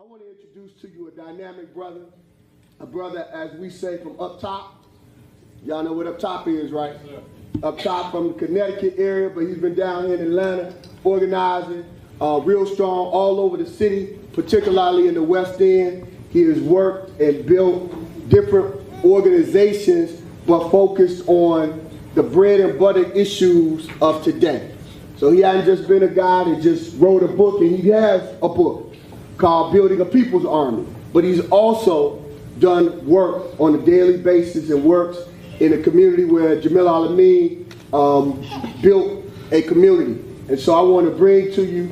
I want to introduce to you a dynamic brother, a brother, as we say, from up top. Y'all know what up top is, right? Yes, up top from the Connecticut area, but he's been down here in Atlanta organizing, real strong all over the city, particularly in the West End. He has worked and built different organizations, but focused on the bread and butter issues of today. So he hasn't just been a guy that just wrote a book, and he has a book called Building a People's Army. But he's also done work on a daily basis and works in a community where Jamil Al-Amin built a community. And so I want to bring to you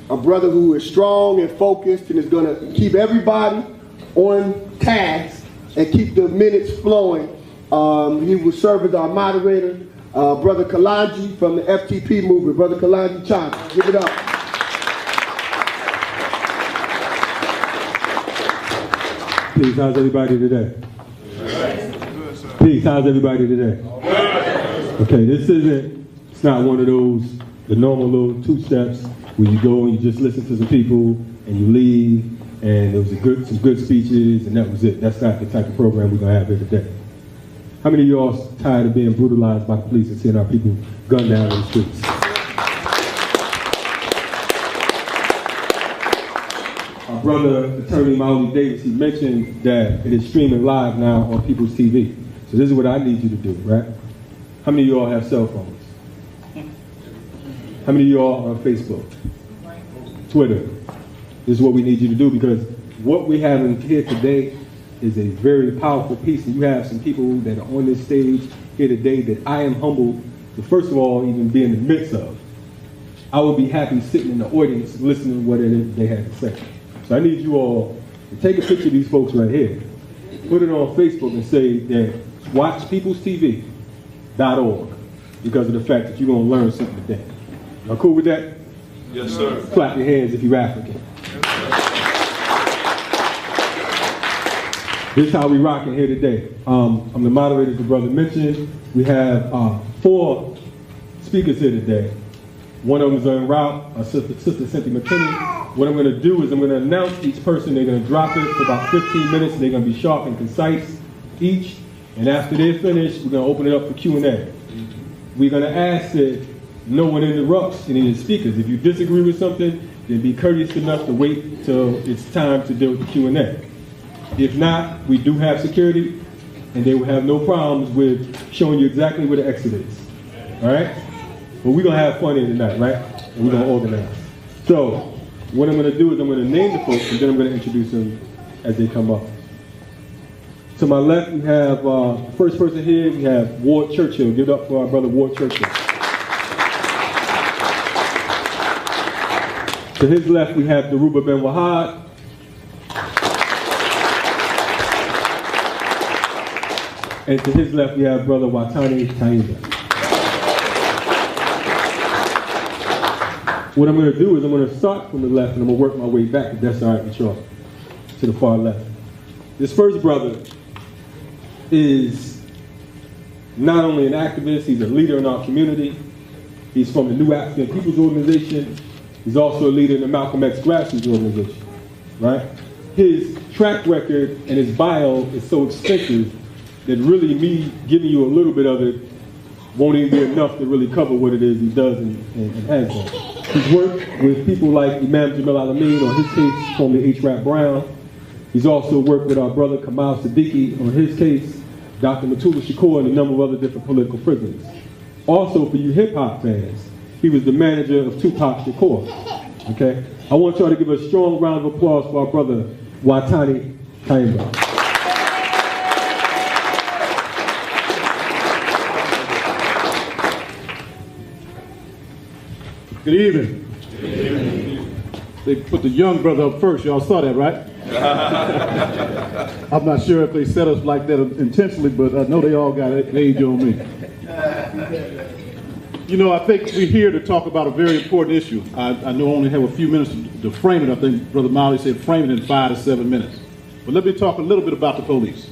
a brother who is strong and focused and is going to keep everybody on task and keep the minutes flowing. He will serve as our moderator, Brother Kalonji from the FTP movement. Brother Kalonji, Changa, give it up. Peace, how's everybody today? Peace, how's everybody today? Okay, it's not one of those, the normal little two steps where you go and you just listen to some people and you leave and there was some good speeches and that was it. That's not the type of program we're gonna have here today. How many of y'all tired of being brutalized by the police and seeing our people gunned down in the streets? Our brother, attorney Mawuli Davis, he mentioned that it is streaming live now on people's TV. So this is what I need you to do, right? How many of y'all have cell phones? How many of y'all are on Facebook? Twitter? This is what we need you to do, because what we have in here today is a very powerful piece, and you have some people that are on this stage here today that I am humbled to, first of all, even be in the midst of. I would be happy sitting in the audience listening to what it is they had to say. So I need you all to take a picture of these folks right here, put it on Facebook and say that watchpeoplestv.org because of the fact that you're going to learn something today. Y'all cool with that? Yes, sir. Clap your hands if you're African. This is how we rocking here today. I'm the moderator, the brother mentioned. We have 4 speakers here today. One of them is en route, Sister Cynthia McKinney. What I'm going to do is I'm going to announce each person. They're going to drop it for about 15 minutes. They're going to be sharp and concise each. And after they're finished, we're going to open it up for Q&A. We're going to ask that no one interrupts any of the speakers. If you disagree with something, then be courteous enough to wait till it's time to deal with the Q&A. If not, we do have security, and they will have no problems with showing you exactly where the exit is. All right? But we're going to have fun here tonight, right? And we're going to organize. So what I'm going to do is I'm going to name the folks, and then I'm going to introduce them as they come up. To my left, we have the first person here, we have Ward Churchill. Give it up for our brother Ward Churchill. To his left, we have Dhoruba Bin Wahad. And to his left, we have brother Watani Tyiemba. What I'm going to do is I'm going to start from the left and I'm going to work my way back, if that's all right with y'all, to the far left. This first brother is not only an activist, he's a leader in our community. He's from the New African People's Organization. He's also a leader in the Malcolm X Grassroots organization, right? His track record and his bio is so extensive that really me giving you a little bit of it won't even be enough to really cover what it is he does and has done. He's worked with people like Imam Jamil Al-Amin on his case, formerly H. Rap Brown. He's also worked with our brother Kamal Siddiqui on his case, Dr. Matula Shakur, and a number of other different political prisoners. Also, for you hip-hop fans, he was the manager of Tupac Shakur. Okay? I want y'all to give a strong round of applause for our brother Watani Tyiemba. Good evening. Good evening. They put the young brother up first. Y'all saw that, right? I'm not sure if they set us like that intentionally, but I know they all got age on me. You know, I think we're here to talk about a very important issue. I know I only have a few minutes to frame it. I think Brother Mawuli said frame it in 5 to 7 minutes. But let me talk a little bit about the police.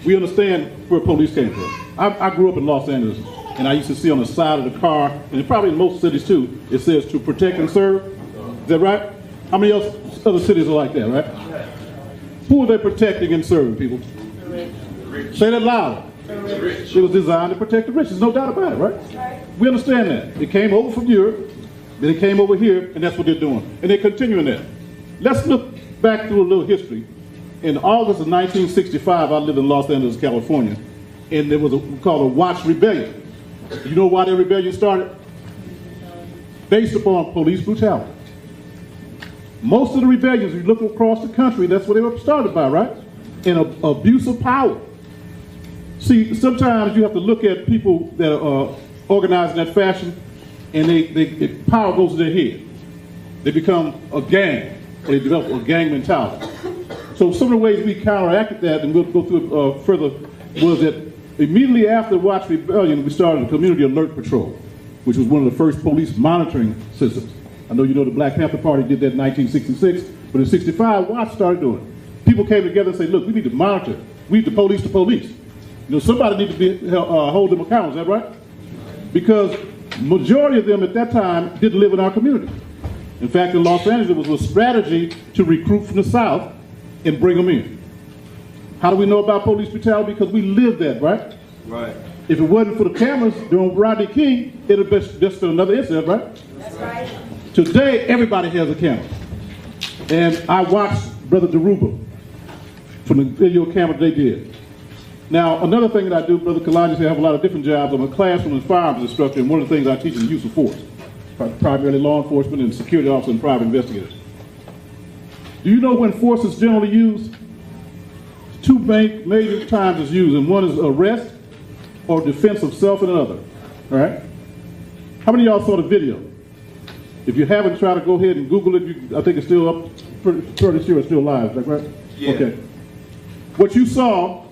We understand where police came from. I grew up in Los Angeles, and I used to see on the side of the car, and probably in most cities too, it says to protect and serve. Is that right? How many else other cities are like that, right? Who are they protecting and serving, people? Say that loud. It was designed to protect the rich. There's no doubt about it, right? We understand that. It came over from Europe, then it came over here, and that's what they're doing. And they're continuing that. Let's look back through a little history. In August of 1965, I lived in Los Angeles, California, and there was called a Watch Rebellion. You know why that rebellion started? Based upon police brutality. Most of the rebellions, you look across the country, that's what they were started by, right? And abuse of power. See, sometimes you have to look at people that are organized in that fashion, and power goes to their head. They become a gang, or they develop a gang mentality. So some of the ways we counteracted that, and we'll go through it further, was that immediately after the Watch Rebellion, we started a Community Alert Patrol, which was one of the first police monitoring systems. I know you know the Black Panther Party did that in 1966, but in 65, Watch started doing it. People came together and said, look, we need to monitor. We need to police the police. You know, somebody needs to hold them accountable, is that right? Because majority of them at that time didn't live in our community. In fact, in Los Angeles, it was a strategy to recruit from the South and bring them in. How do we know about police brutality? Because we lived that, right? Right. If it wasn't for the cameras during Rodney King, it would have just been another incident, right? That's right. Today, everybody has a camera. And I watched Brother Dhoruba from the video camera they did. Now, another thing that I do, Brother Kalonji said I have a lot of different jobs. I'm a classroom and firearms instructor, and one of the things I teach is the use of force, primarily law enforcement and security officers and private investigators. Do you know when force is generally used? Two major times it's used, and one is arrest or defense of self and another, all right? How many of y'all saw the video? If you haven't, try to go ahead and Google it. I think it's still up, pretty sure it's still live, is that right? Yeah. Okay. What you saw,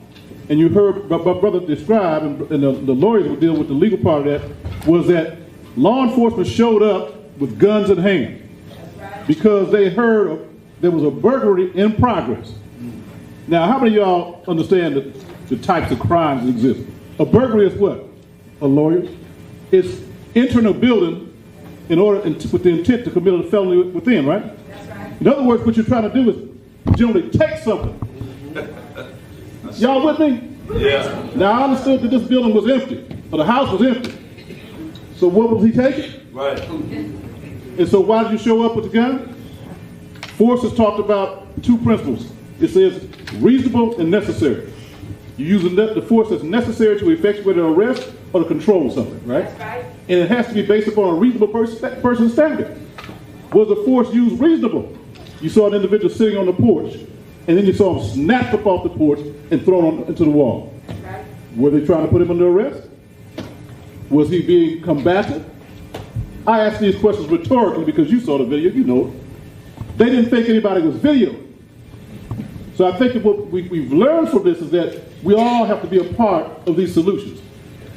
and you heard my brother describe, and the lawyers would deal with the legal part of that, was that law enforcement showed up with guns in hand because they heard there was a burglary in progress. Now, how many of y'all understand the types of crimes that exist? A burglary is what? A lawyer. It's entering a building in order with the intent to commit a felony within, right? That's right. In other words, what you're trying to do is generally take something. Y'all with me? Yeah. Now, I understood that this building was empty, or the house was empty. So what was he taking? Right. And so why did you show up with the gun? Force has talked about two principles. It says reasonable and necessary. You're using the force that's necessary to effectuate an arrest or to control something, right? That's right. And it has to be based upon a reasonable person's standard. Was the force used reasonable? You saw an individual sitting on the porch, and then you saw him snapped up off the porch and thrown into the wall. Right. Were they trying to put him under arrest? Was he being combative? I ask these questions rhetorically because you saw the video, you know it. They didn't think anybody was videoing. So I think that what we've learned from this is that we all have to be a part of these solutions.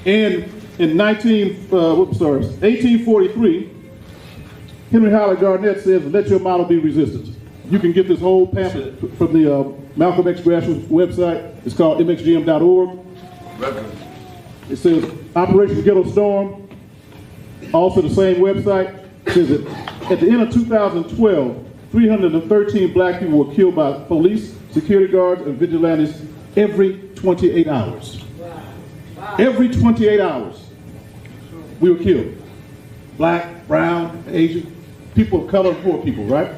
And in 1843, Henry Howard Garnett says, let your model be resistance. You can get this whole pamphlet from the Malcolm X Grassroots website. It's called mxgm.org. It says Operation Ghetto Storm. Also the same website says that at the end of 2012, 313 black people were killed by police, security guards, and vigilantes every 28 hours. Wow. Every 28 hours, we were killed. Black, brown, Asian, people of color, poor people, right?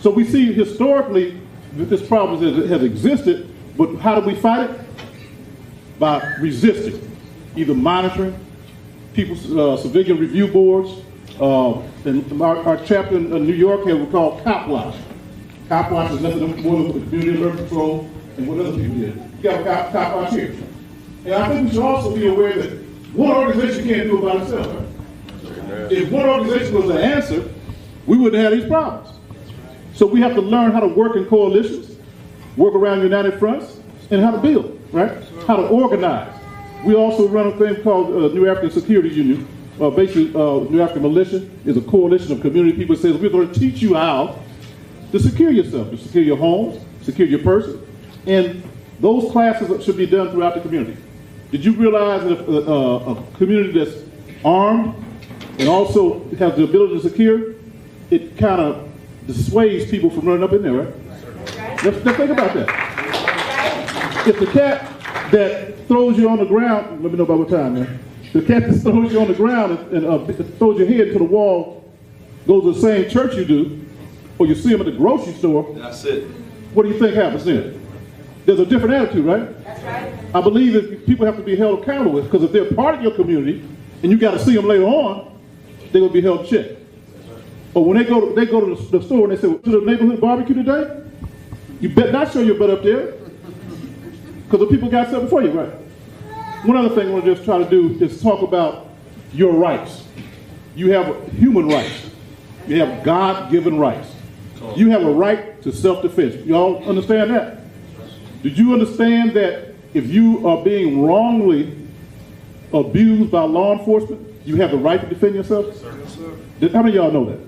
So we see historically that this problem has existed, but how do we fight it? By resisting, either monitoring, people's civilian review boards, and our chapter in New York here we call Cop Watch. Cop Watch is nothing more than the Community Alert Patrol and what other people did. You got a Cop Watch here. And I think we should also be aware that one organization can't do it by itself. Right? If one organization was the answer, we wouldn't have these problems. So we have to learn how to work in coalitions, work around united fronts, and how to build, right? How to organize. We also run a thing called New African Security Union. Basically, New African Militia is a coalition of community people that says we're going to teach you how to secure yourself, to secure your homes, secure your person. And those classes should be done throughout the community. Did you realize that a community that's armed and also has the ability to secure, it kind of dissuades people from running up in there, right? Let's think about that. If the cat that throws you on the ground, let me know about what time, man. The cat that throws you on the ground and throws your head to the wall goes to the same church you do, or you see him at the grocery store. That's it. What do you think happens then? There's a different attitude, right? That's right. I believe that people have to be held accountable, because if they're part of your community and you got to see them later on, they're going to be held in check. Or when they go to the store and they say, well, to the neighborhood barbecue today, you bet not show your butt up there, because the people got something for you, right? One other thing I want to just try to do is talk about your rights. You have human rights. You have God-given rights. You have a right to self-defense. Y'all understand that? Did you understand that if you are being wrongly abused by law enforcement, you have the right to defend yourself? Yes, sir. How many of y'all know that?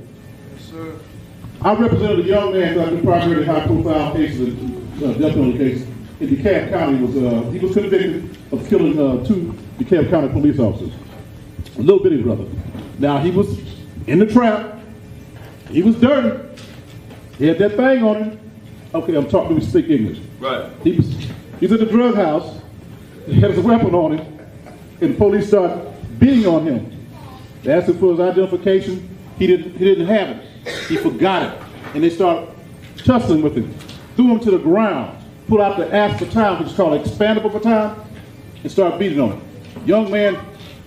Yes, sir. I represented a young man who had been primarily high-profile cases, death penalty case in DeKalb County. He was convicted of killing two DeKalb County police officers. A little bitty brother. Now, he was in the trap. He was dirty. He had that thing on him. Okay, I'm talking to him, speak English. Right. He's at the drug house. He has a weapon on him, and the police start beating on him. They asked him for his identification. He didn't have it. He forgot it, and they start tussling with him. Threw him to the ground. Pulled out the aspartame, which is called expandable baton, and started beating on him. Young man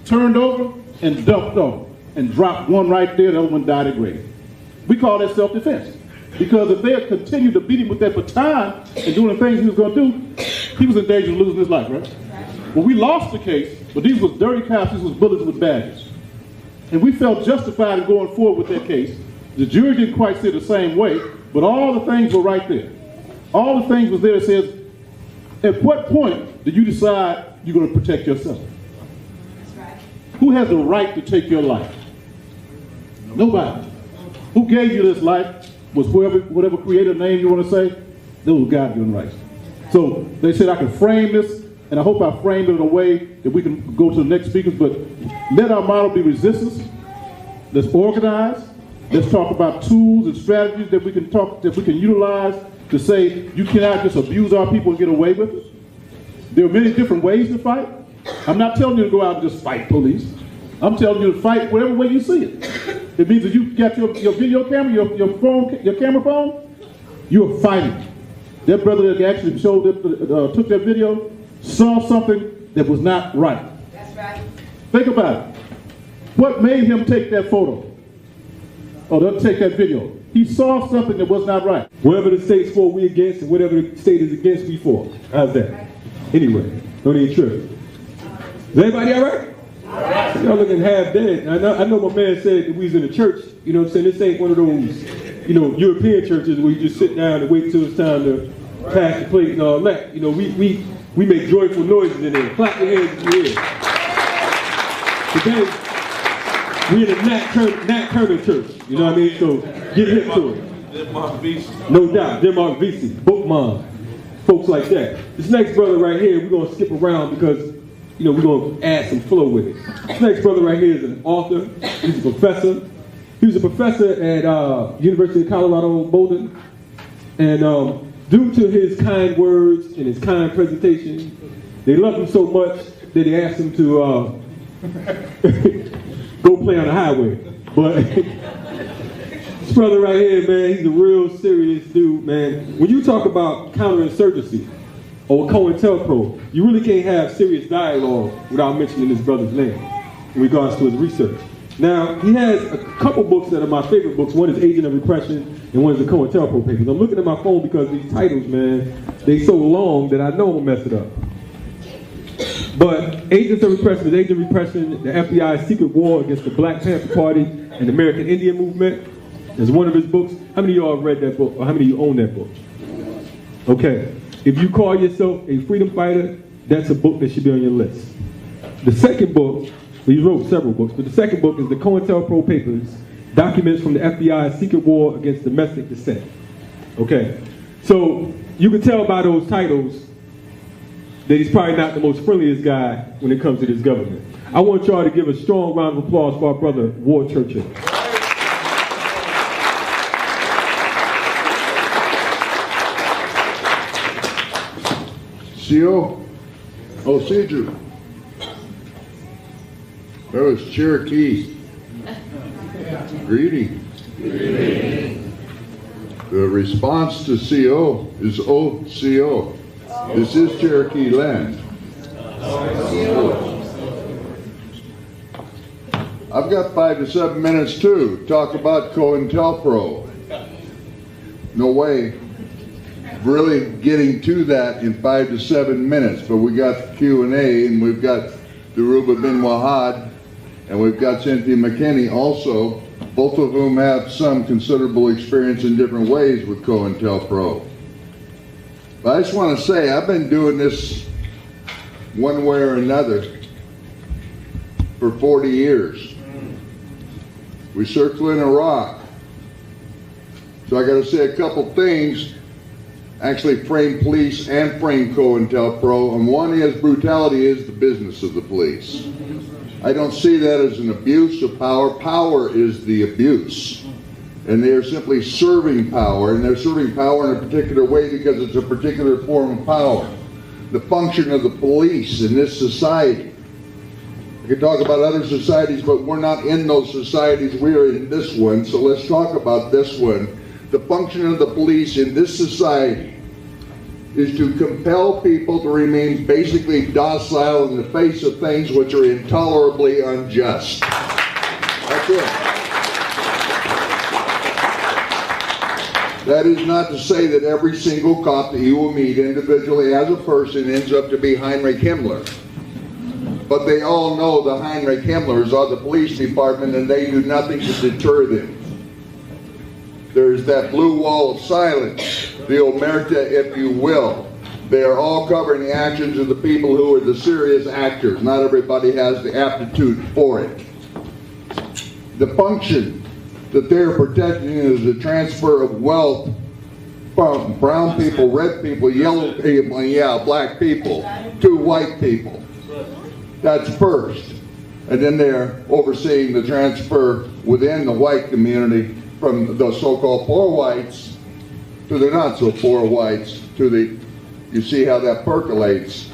turned over and dumped on him, and dropped one right there. The other one died at grave. We call that self-defense. Because if they had continued to beat him with that baton and doing the things he was going to do, he was in danger of losing his life, right? Well, we lost the case, but these was dirty cops, these was bullets with badges. And we felt justified in going forward with that case. The jury didn't quite see it the same way, but all the things were right there. All the things was there that says, at what point did you decide you're going to protect yourself? That's right. Who has the right to take your life? Nobody. Who gave you this life? Was whatever creative name you want to say, those were God-given rights. So they said I can frame this, and I hope I framed it in a way that we can go to the next speakers, but let our model be resistance. Let's organize. Let's talk about tools and strategies that we can utilize to say you cannot just abuse our people and get away with it. There are many different ways to fight. I'm not telling you to go out and just fight police. I'm telling you to fight whatever way you see it. It means that you got your video camera, your phone, your camera phone, you're fighting. That brother that actually took that video saw something that was not right. That's right. Think about it. What made him take that photo? Or take that video? He saw something that was not right. Whatever the state's for, we against, and whatever the state is against, we for. How's that? Anyway, don't need trip. Is everybody all right? Y'all looking half dead. I know my man said that we was in a church, you know what I'm saying? This ain't one of those, European churches where you just sit down and wait till it's time to pass the plate and all that. You know, we make joyful noises in there. Clap your hands if you're here. Today, we in a Nat Turner church, you know what I mean? So get hip to it. No doubt, Denmark VC, Book Mom, folks like that. This next brother right here, we're gonna skip around because we're going to add some flow with it. This next brother right here is an author. He's a professor. He was a professor at University of Colorado, Bozeman. And due to his kind words and his kind presentation, they loved him so much that they asked him to go play on the highway. But this brother right here, man, he's a real serious dude, man. When you talk about counterinsurgency, or Cointelpro, you really can't have serious dialogue without mentioning this brother's name in regards to his research. Now, he has a couple books that are my favorite books. One is Agent of Repression, and one is the Cointelpro papers. I'm looking at my phone because these titles, man, they so long that I know I'm gonna mess it up. But Agents of Repression is Agent of Repression, the FBI's secret war against the Black Panther Party and the American Indian movement. It's one of his books. How many of y'all have read that book, or how many of you own that book? Okay. If you call yourself a freedom fighter, that's a book that should be on your list. The second book, well, he wrote several books, but the second book is the Cointelpro Papers, documents from the FBI's secret war against domestic dissent. Okay, so you can tell by those titles that he's probably not the most friendliest guy when it comes to this government. I want y'all to give a strong round of applause for our brother, Ward Churchill. CO? Oh, Cedru. That was Cherokee. Greeting. The response to CO is OCO. This is Cherokee land. I've got 5 to 7 minutes too to talk about Cointelpro. No way really getting to that in 5 to 7 minutes, but we got Q&A, and we've got Dhoruba Bin Wahad, and we've got Cynthia McKinney also, both of whom have some considerable experience in different ways with Cointelpro. But I just want to say, I've been doing this one way or another for 40 years. We circle in Iraq. So I got to say a couple things, actually frame police and frame Cointelpro, and one is brutality is the business of the police. I don't see that as an abuse of power. Power is the abuse. And they are simply serving power, and they're serving power in a particular way because it's a particular form of power. The function of the police in this society. I could talk about other societies, but we're not in those societies. We are in this one, so let's talk about this one. The function of the police in this society is to compel people to remain basically docile in the face of things which are intolerably unjust. That's it. That is not to say that every single cop that you will meet individually as a person ends up to be Heinrich Himmler. But they all know the Heinrich Himmlers are the police department, and they do nothing to deter them. There's that blue wall of silence, the omerta, if you will. They are all covering the actions of the people who are the serious actors. Not everybody has the aptitude for it. The function that they're protecting is the transfer of wealth from brown people, red people, yellow people, black people, to white people. That's first. And then they're overseeing the transfer within the white community from the so-called poor whites to the not so poor whites, to the, you see how that percolates.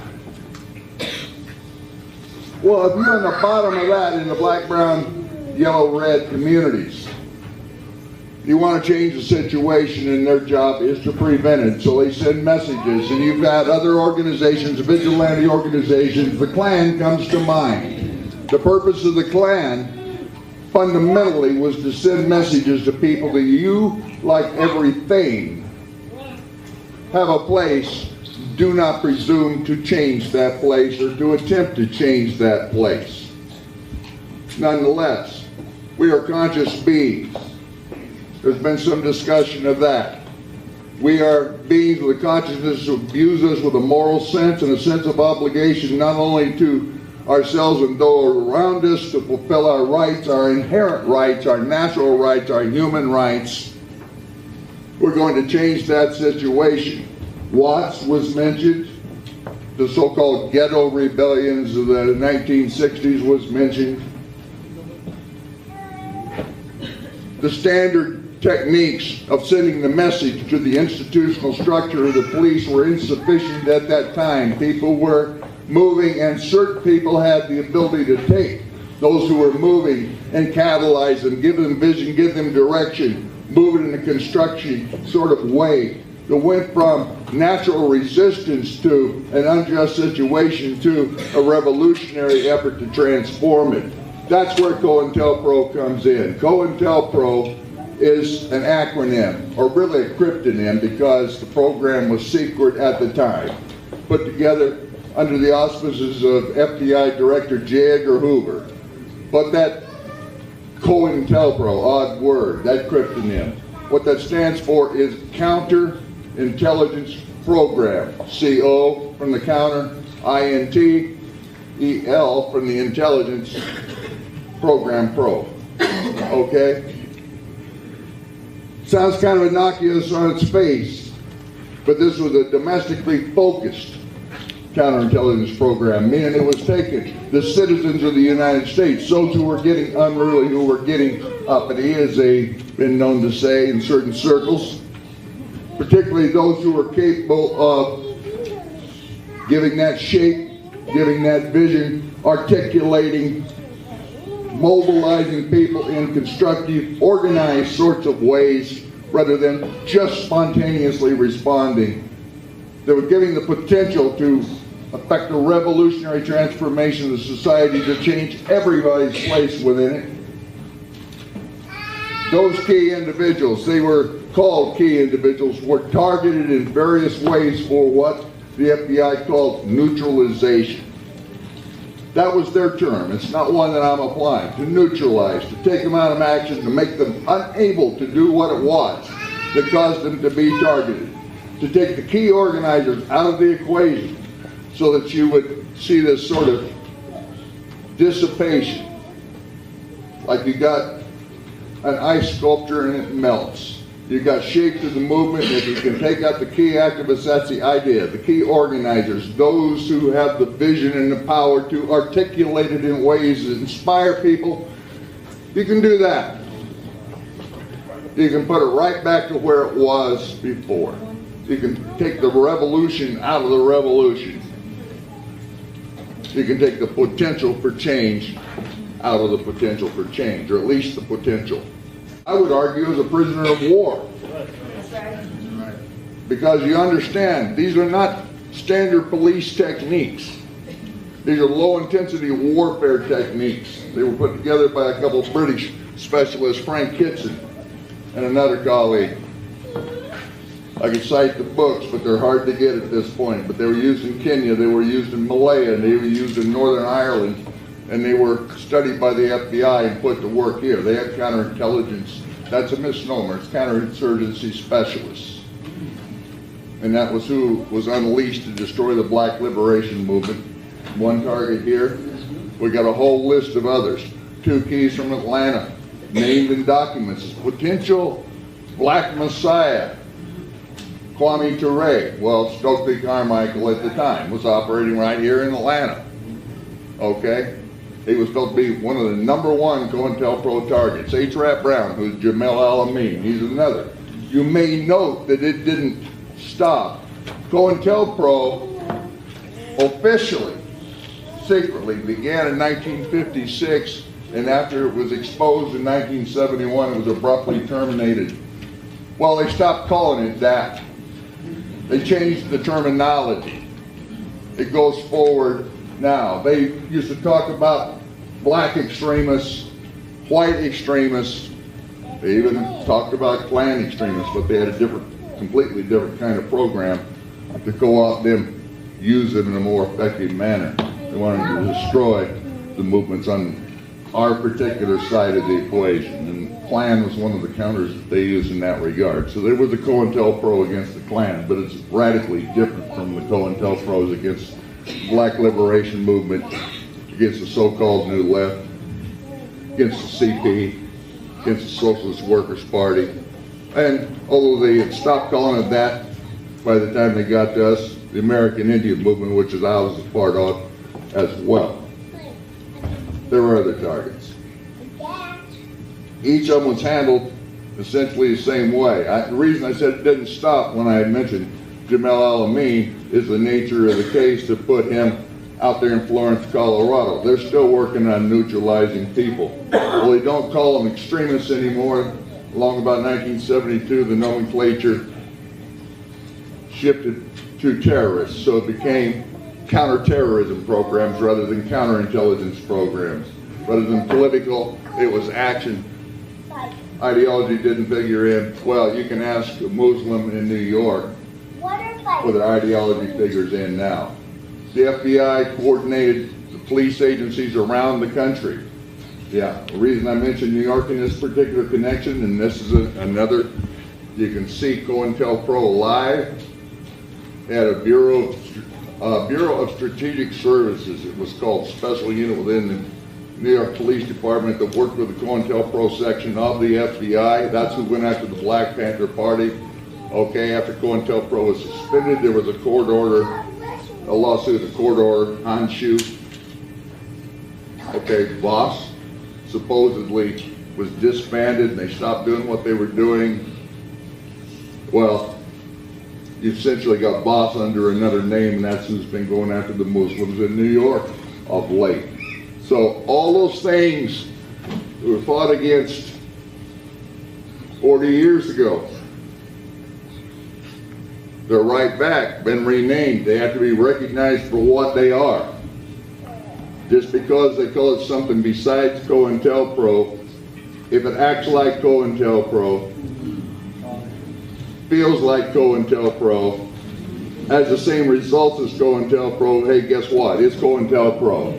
Well, if you're on the bottom of that in the black, brown, yellow, red communities, you want to change the situation, and their job is to prevent it. So they send messages, and you've got other organizations, vigilante organizations. The Klan comes to mind. The purpose of the Klan fundamentally was to send messages to people that you, like everything, have a place. Do not presume to change that place or to attempt to change that place. Nonetheless, we are conscious beings. There's been some discussion of that. We are beings with a consciousness who views us with a moral sense and a sense of obligation, not only to ourselves and those around us, to fulfill our rights, our inherent rights, our natural rights, our human rights. We're going to change that situation. Watts was mentioned. The so-called ghetto rebellions of the 1960s was mentioned. The standard techniques of sending the message to the institutional structure of the police were insufficient at that time. People were moving, and certain people had the ability to take those who were moving and catalyze them, give them vision, give them direction, move it in a construction sort of way that went from natural resistance to an unjust situation to a revolutionary effort to transform it. That's where Cointelpro comes in. Cointelpro is an acronym, or really a cryptonym, because the program was secret at the time, put together under the auspices of FBI Director J. Edgar Hoover. But that Cointelpro, odd word, that cryptonym, what that stands for is Counterintelligence Program. CO from the counter, INT-EL from the intelligence program pro. Okay? Sounds kind of innocuous on its face, but this was a domestically focused counterintelligence program, meaning it was taking the citizens of the United States, those who were getting unruly, who were getting uppity, as they've been known to say in certain circles, particularly those who were capable of giving that shape, giving that vision, articulating, mobilizing people in constructive, organized sorts of ways rather than just spontaneously responding. They were giving the potential to affect a revolutionary transformation of the society to change everybody's place within it. Those key individuals, they were called key individuals, were targeted in various ways for what the FBI called neutralization. That was their term. It's not one that I'm applying. To neutralize, to take them out of action, to make them unable to do what it was that caused them to be targeted. To take the key organizers out of the equation so that you would see this sort of dissipation. Like you got an ice sculpture and it melts. You got shape to the movement, and if you can take out the key activists, that's the idea. The key organizers, those who have the vision and the power to articulate it in ways that inspire people, you can do that. You can put it right back to where it was before. You can take the revolution out of the revolution. You can take the potential for change out of the potential for change, or at least the potential. I would argue as a prisoner of war. Because you understand, these are not standard police techniques. These are low-intensity warfare techniques. They were put together by a couple of British specialists, Frank Kitson and another colleague. I could cite the books, but they're hard to get at this point. But they were used in Kenya, they were used in Malaya, and they were used in Northern Ireland, and they were studied by the FBI and put to work here. They had counterintelligence. That's a misnomer. It's counterinsurgency specialists. And that was who was unleashed to destroy the Black Liberation Movement. One target here. We got a whole list of others. 2 keys from Atlanta, named in documents as potential Black Messiah. Kwame Ture, well, Stokely Carmichael at the time, was operating right here in Atlanta. Okay? He was supposed to be one of the #1 Cointelpro targets. H. Rap Brown, who's Jamel Al-Amin, he's another. You may note that it didn't stop. Cointelpro officially, secretly, began in 1956, and after it was exposed in 1971, it was abruptly terminated. Well, they stopped calling it that. They changed the terminology. It goes forward now. They used to talk about black extremists, white extremists. They even talked about Klan extremists, but they had a completely different kind of program to go out and use it in a more effective manner. They wanted to destroy the movements on our particular side of the equation, and Klan was one of the counters that they used in that regard. So there was the Cointelpro against the Klan, but it's radically different from the Cointelpros against the Black Liberation Movement, against the so-called New Left, against the CP, against the Socialist Workers' Party. And although they had stopped calling it that by the time they got to us, the American Indian Movement, which is I was a part of as well. There were other targets. Each of them was handled essentially the same way. The reason I said it didn't stop when I had mentioned Jamel Al-Amin is the nature of the case to put him out there in Florence, Colorado. They're still working on neutralizing people. Well, they don't call them extremists anymore. Along about 1972, the nomenclature shifted to terrorists, so it became counterterrorism programs rather than counterintelligence programs. Rather than political, it was action. Ideology didn't figure in. Well, you can ask a Muslim in New York whether ideology figures in now. The FBI coordinated the police agencies around the country. Yeah, the reason I mentioned New York in this particular connection, and this is another, you can see Cointelpro live, had a Bureau of Strategic Services. It was called Special Unit within the New York Police Department that worked with the Cointelpro section of the FBI. That's who went after the Black Panther Party. Okay, after Cointelpro was suspended, there was a court order, a lawsuit, a court order on shoot. Okay, Voss supposedly was disbanded and they stopped doing what they were doing. Well, essentially got boss under another name, and that's who's been going after the Muslims in New York of late. So all those things were fought against 40 years ago, they're right back, been renamed. They have to be recognized for what they are. Just because they call it something besides Cointelpro, if it acts like Cointelpro, feels like Cointelpro, has the same results as Cointelpro, hey, guess what? It's Cointelpro.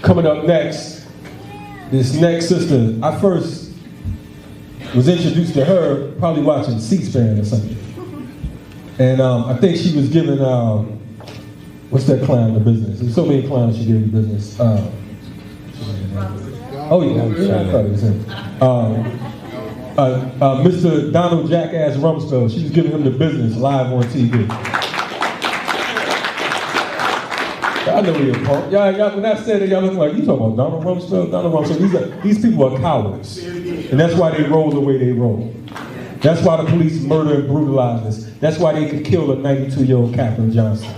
Coming up next, this next sister, I first was introduced to her probably watching C-SPAN or something. And I think she was giving, what's that clown the business? There's so many clowns she gave the business. Mr. Donald Jackass Rumsfeld, she was giving him the business live on TV. I know you're a punk. Y'all, when I said it, y'all look like, you talking about Donald Rumsfeld? Donald Rumsfeld. These people are cowards. And that's why they roll the way they roll. That's why the police murder and brutalize us. That's why they could kill a 92-year-old Katherine Johnson.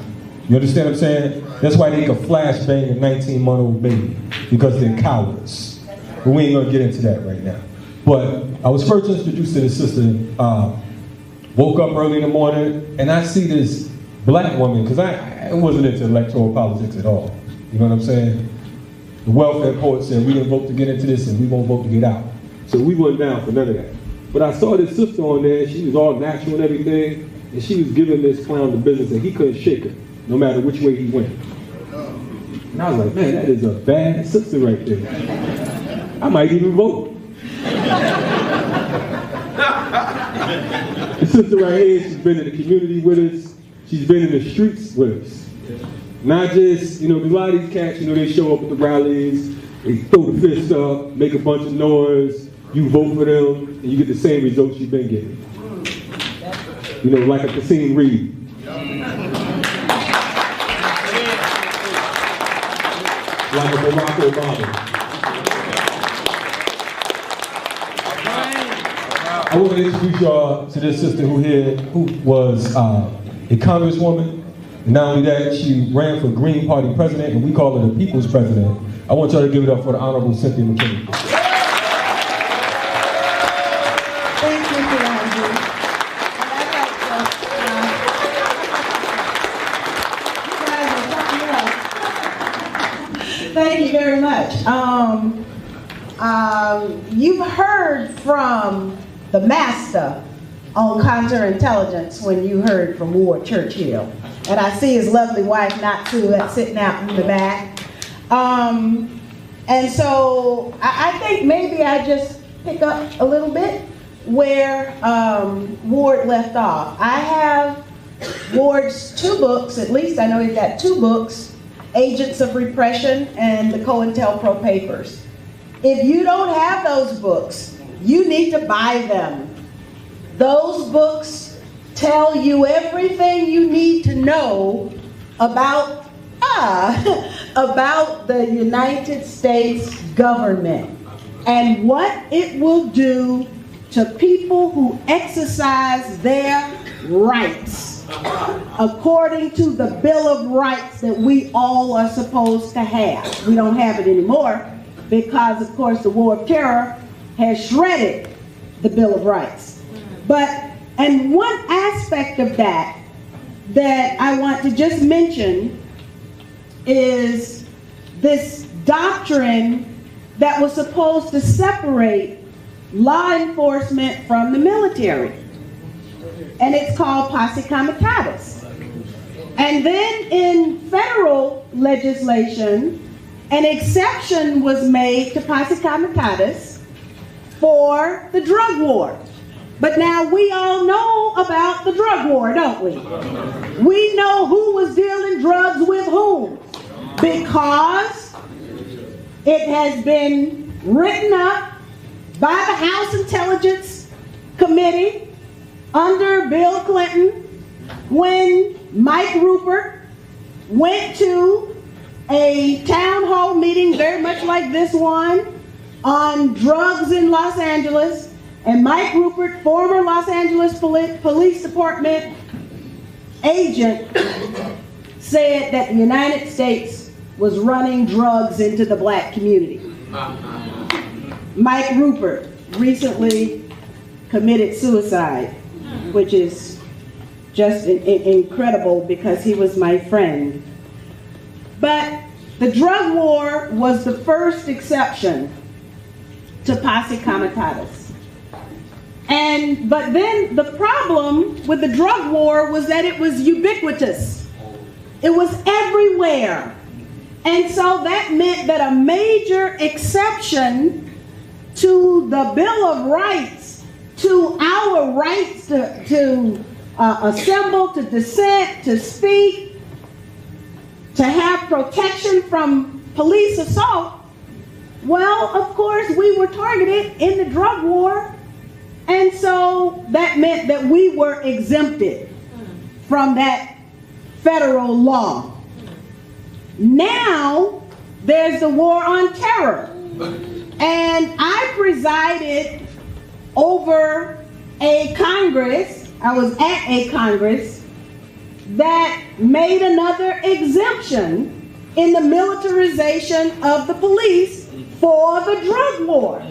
You understand what I'm saying? That's why they could flashbang a 19-month-old baby, because they're cowards. But we ain't gonna get into that right now. But I was first introduced to this sister, woke up early in the morning, and I see this black woman, because I wasn't into electoral politics at all. You know what I'm saying? The welfare poet said we didn't vote to get into this and we won't vote to get out. So we weren't down for none of that. But I saw this sister on there, she was all natural and everything, and she was giving this clown the business, and he couldn't shake her, no matter which way he went. And I was like, man, that is a bad sister right there. I might even vote. The sister right here, she's been in the community with us, she's been in the streets with us. Not just, a lot of these cats, they show up at the rallies, they throw the fist up, make a bunch of noise, you vote for them, and you get the same results you've been getting. Like a Kasim Reed. Like a Barack Obama. I want to introduce y'all to this sister who was a Congresswoman. And not only that, she ran for Green Party president, and we call her the People's President. I want y'all to give it up for the Honorable Cynthia McKinney. Thank you, Kalonji. Thank you very much. You've heard from the master on counterintelligence when you heard from Ward Churchill. And I see his lovely wife, not too, sitting out in the back. And so I think maybe I just pick up a little bit where Ward left off. I have Ward's 2 books, at least I know he's got 2 books, Agents of Repression and the Cointelpro Papers. If you don't have those books, you need to buy them. Those books tell you everything you need to know about the United States government and what it will do to people who exercise their rights according to the Bill of Rights that we all are supposed to have. We don't have it anymore because, of course, the War of Terror has shredded the Bill of Rights. And one aspect of that I want to just mention is this doctrine that was supposed to separate law enforcement from the military. And it's called posse comitatus. And then in federal legislation, an exception was made to posse comitatus for the drug war. But now we all know about the drug war, don't we? We know who was dealing drugs with whom, because it has been written up by the House Intelligence Committee under Bill Clinton when Mike Rupert went to a town hall meeting very much like this one on drugs in Los Angeles, and Mike Rupert, former Los Angeles Police Department agent, said that the United States was running drugs into the black community. Mike Rupert recently committed suicide, which is just incredible because he was my friend. But the drug war was the first exception to posse comitatus. But then the problem with the drug war was that it was ubiquitous. It was everywhere. And so that meant that a major exception to the Bill of Rights, to our rights to assemble, to dissent, to speak, to have protection from police assault, well, of course, we were targeted in the drug war. And so that meant that we were exempted from that federal law. Now, there's the war on terror. And I presided over a Congress, I was at a Congress, that made another exemption in the militarization of the police for the drug war.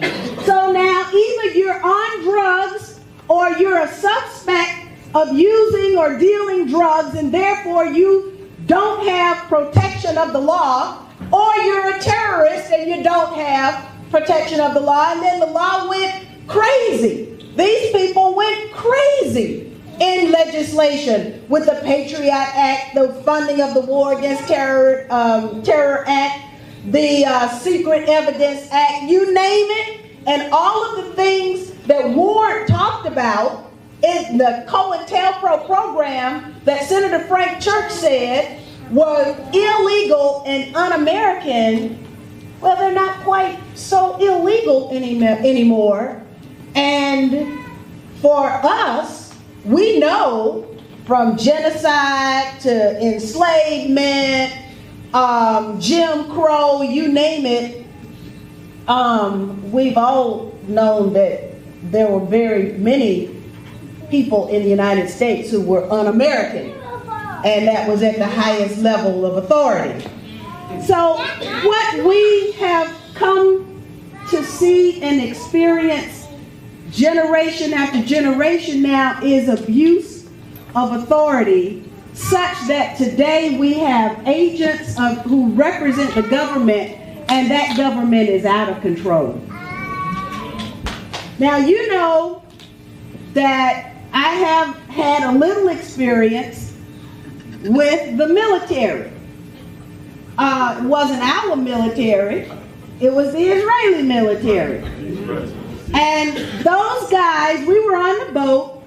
So now either you're on drugs or you're a suspect of using or dealing drugs, and therefore you don't have protection of the law, or you're a terrorist and you don't have protection of the law. And then the law went crazy. These people went crazy in legislation with the Patriot Act, the funding of the War Against Terror Act, the Secret Evidence Act, you name it. And all of the things that Ward talked about in the Cointelpro program that Senator Frank Church said were illegal and un-American, well, they're not quite so illegal anymore. And for us, we know from genocide to enslavement, Jim Crow, you name it, we've all known that there were very many people in the United States who were un-American, and that was at the highest level of authority. So what we have come to see and experience generation after generation now is abuse of authority, such that today we have agents who represent the government, and that government is out of control. Now, you know that I have had a little experience with the military. It wasn't our military, it was the Israeli military. And those guys, we were on the boat,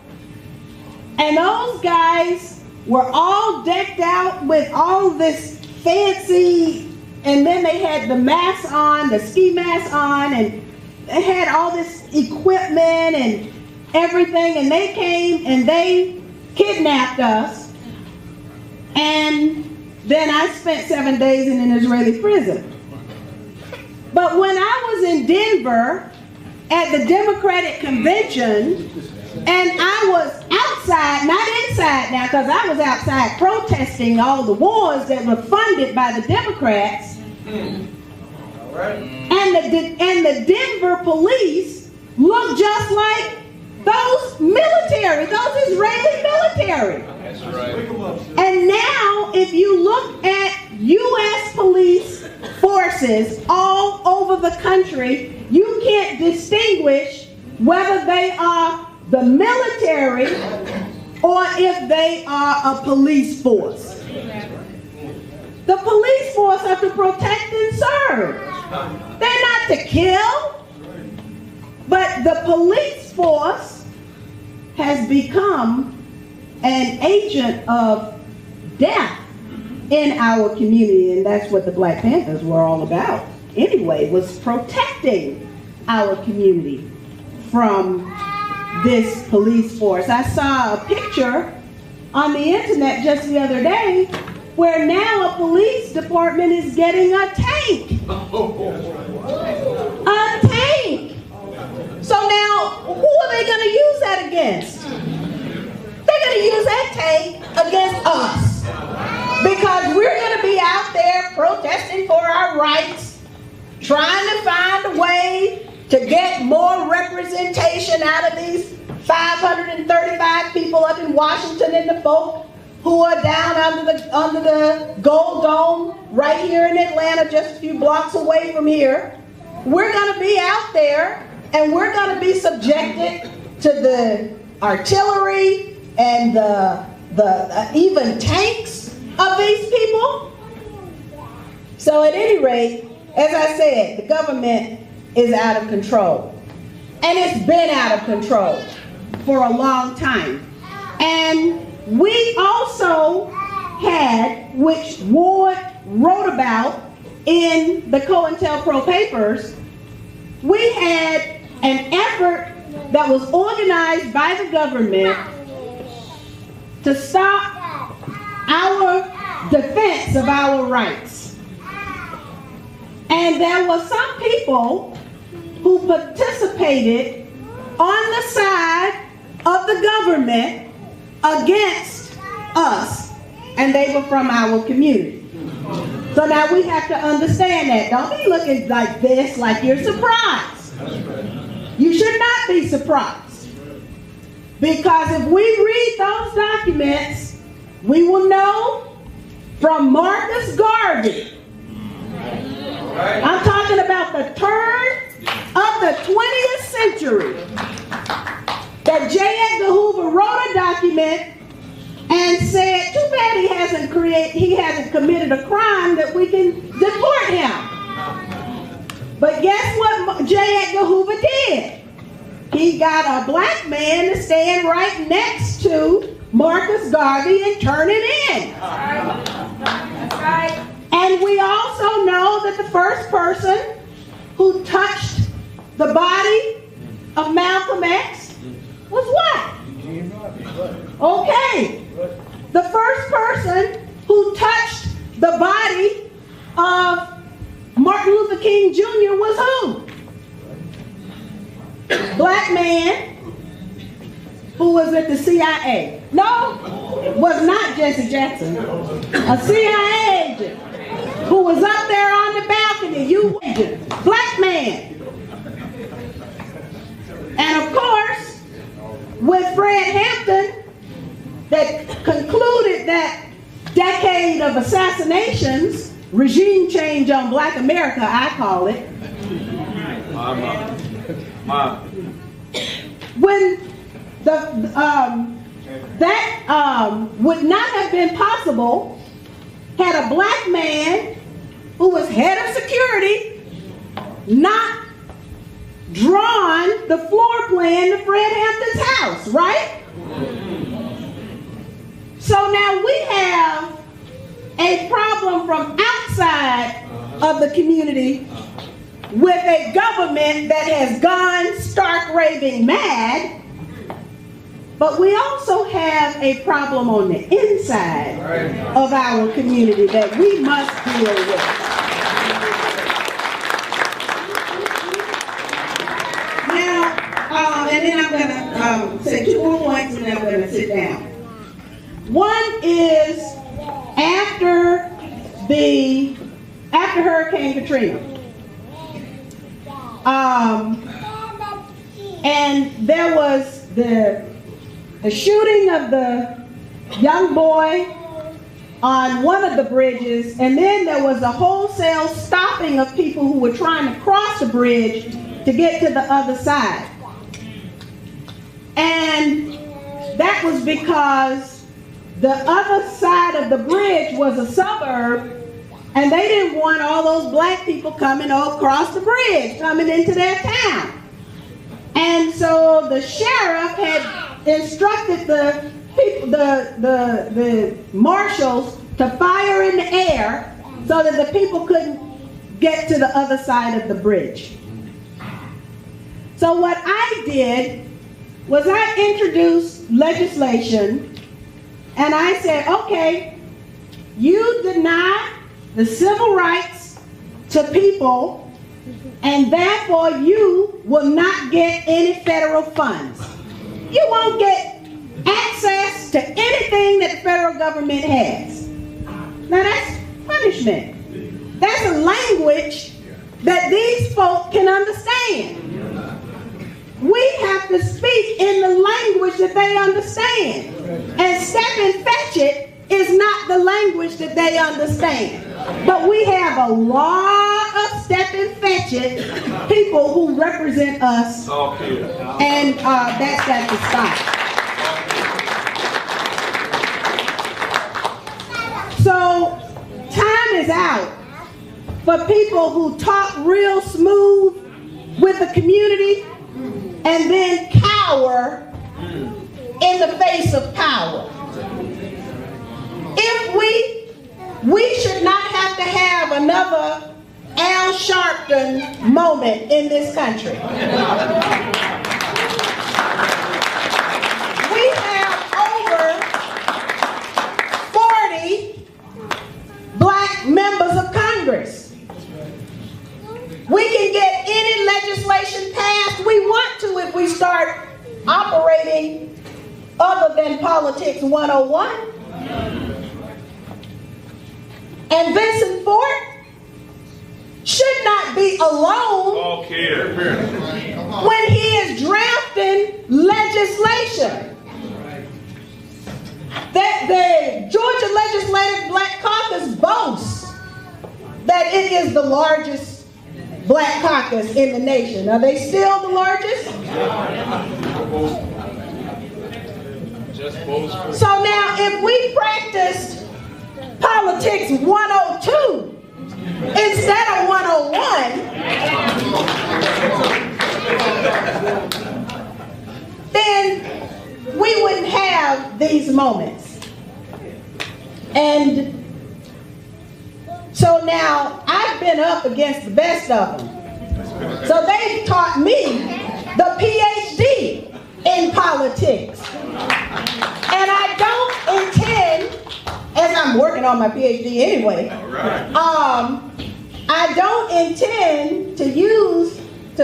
and those guys were all decked out with all this fancy, and then they had the masks on, the ski masks on, and they had all this equipment and everything, and they came and they kidnapped us, and then I spent 7 days in an Israeli prison. But when I was in Denver at the Democratic Convention, and I was outside, not inside now, because I was outside protesting all the wars that were funded by the Democrats. And the Denver police looked just like those military, those Israeli military. That's right. And now, if you look at U.S. police forces all over the country, you can't distinguish whether they are the military or if they are a police force. The police force are to protect and serve. They're not to kill. But the police force has become an agent of death in our community, and that's what the Black Panthers were all about anyway, was protecting our community from this police force. I saw a picture on the internet just the other day where now a police department is getting a tank. A tank! So now, who are they going to use that against? They're going to use that tape against us. Because we're going to be out there protesting for our rights, trying to find a way to get more representation out of these 535 people up in Washington and the folk who are down under the Gold Dome right here in Atlanta, just a few blocks away from here. We're going to be out there and we're going to be subjected to the artillery and the even tanks of these people. So at any rate, as I said, the government is out of control. And it's been out of control for a long time. And we also had, which Ward wrote about in the Cointelpro papers, we had an effort that was organized by the government to stop our defense of our rights. And there were some people who participated on the side of the government against us, and they were from our community. So now we have to understand that. Don't be looking like this, like you're surprised. You should not be surprised. Because if we read those documents, we will know from Marcus Garvey. I'm talking about the turn of the 20th century, that J. Edgar Hoover wrote a document and said, too bad he hasn't committed a crime that we can deport him. But guess what J. Edgar Hoover did? He got a black man to stand right next to Marcus Garvey and turn it in. That's right. And we also know that the first person who touched the body of Malcolm X was what? Okay. The first person who touched the body of Martin Luther King Jr. was who? Black man who was at the CIA. No, was not Jesse Jackson. A CIA agent who was up there on the balcony. You agent, black man. And of course, with Fred Hampton, that concluded that decade of assassinations, regime change on Black America, I call it. When that would not have been possible had a black man who was head of security not drawn the floor plan to Fred Hampton's house, right? So now we have a problem from outside of the community with a government that has gone stark raving mad, but we also have a problem on the inside of our community that we must deal with. Now, and then I'm going to say two more points and then I'm going to sit down. One is after Hurricane Katrina. And there was the shooting of the young boy on one of the bridges, and then there was a wholesale stopping of people who were trying to cross the bridge to get to the other side. And that was because the other side of the bridge was a suburb, and they didn't want all those black people coming across the bridge, coming into their town. And so the sheriff had instructed the people, the marshals to fire in the air so that the people couldn't get to the other side of the bridge. So what I did was I introduced legislation, and I said, okay, you deny the civil rights to people and therefore you will not get any federal funds. You won't get access to anything that the federal government has. Now that's punishment. That's a language that these folk can understand. We have to speak in the language that they understand. And step and fetch it is not the language that they understand. But we have a lot of step and fetch it people who represent us. And that's got to stop. So time is out for people who talk real smooth with the community and then cower in the face of power. We should not have to have another Al Sharpton moment in this country. We have over 40 black members of Congress. We can get any legislation passed we want to if we start operating other than Politics 101. And Vincent Fort should not be alone when he is drafting legislation. The Georgia Legislative Black Caucus boasts that it is the largest black caucus in the nation. Are they still the largest? So now if we practiced Politics 102 instead of 101, then we wouldn't have these moments. And so now I've been up against the best of them. So they've taught me the PhD in politics. And I don't intend, as I'm working on my PhD anyway, I don't intend to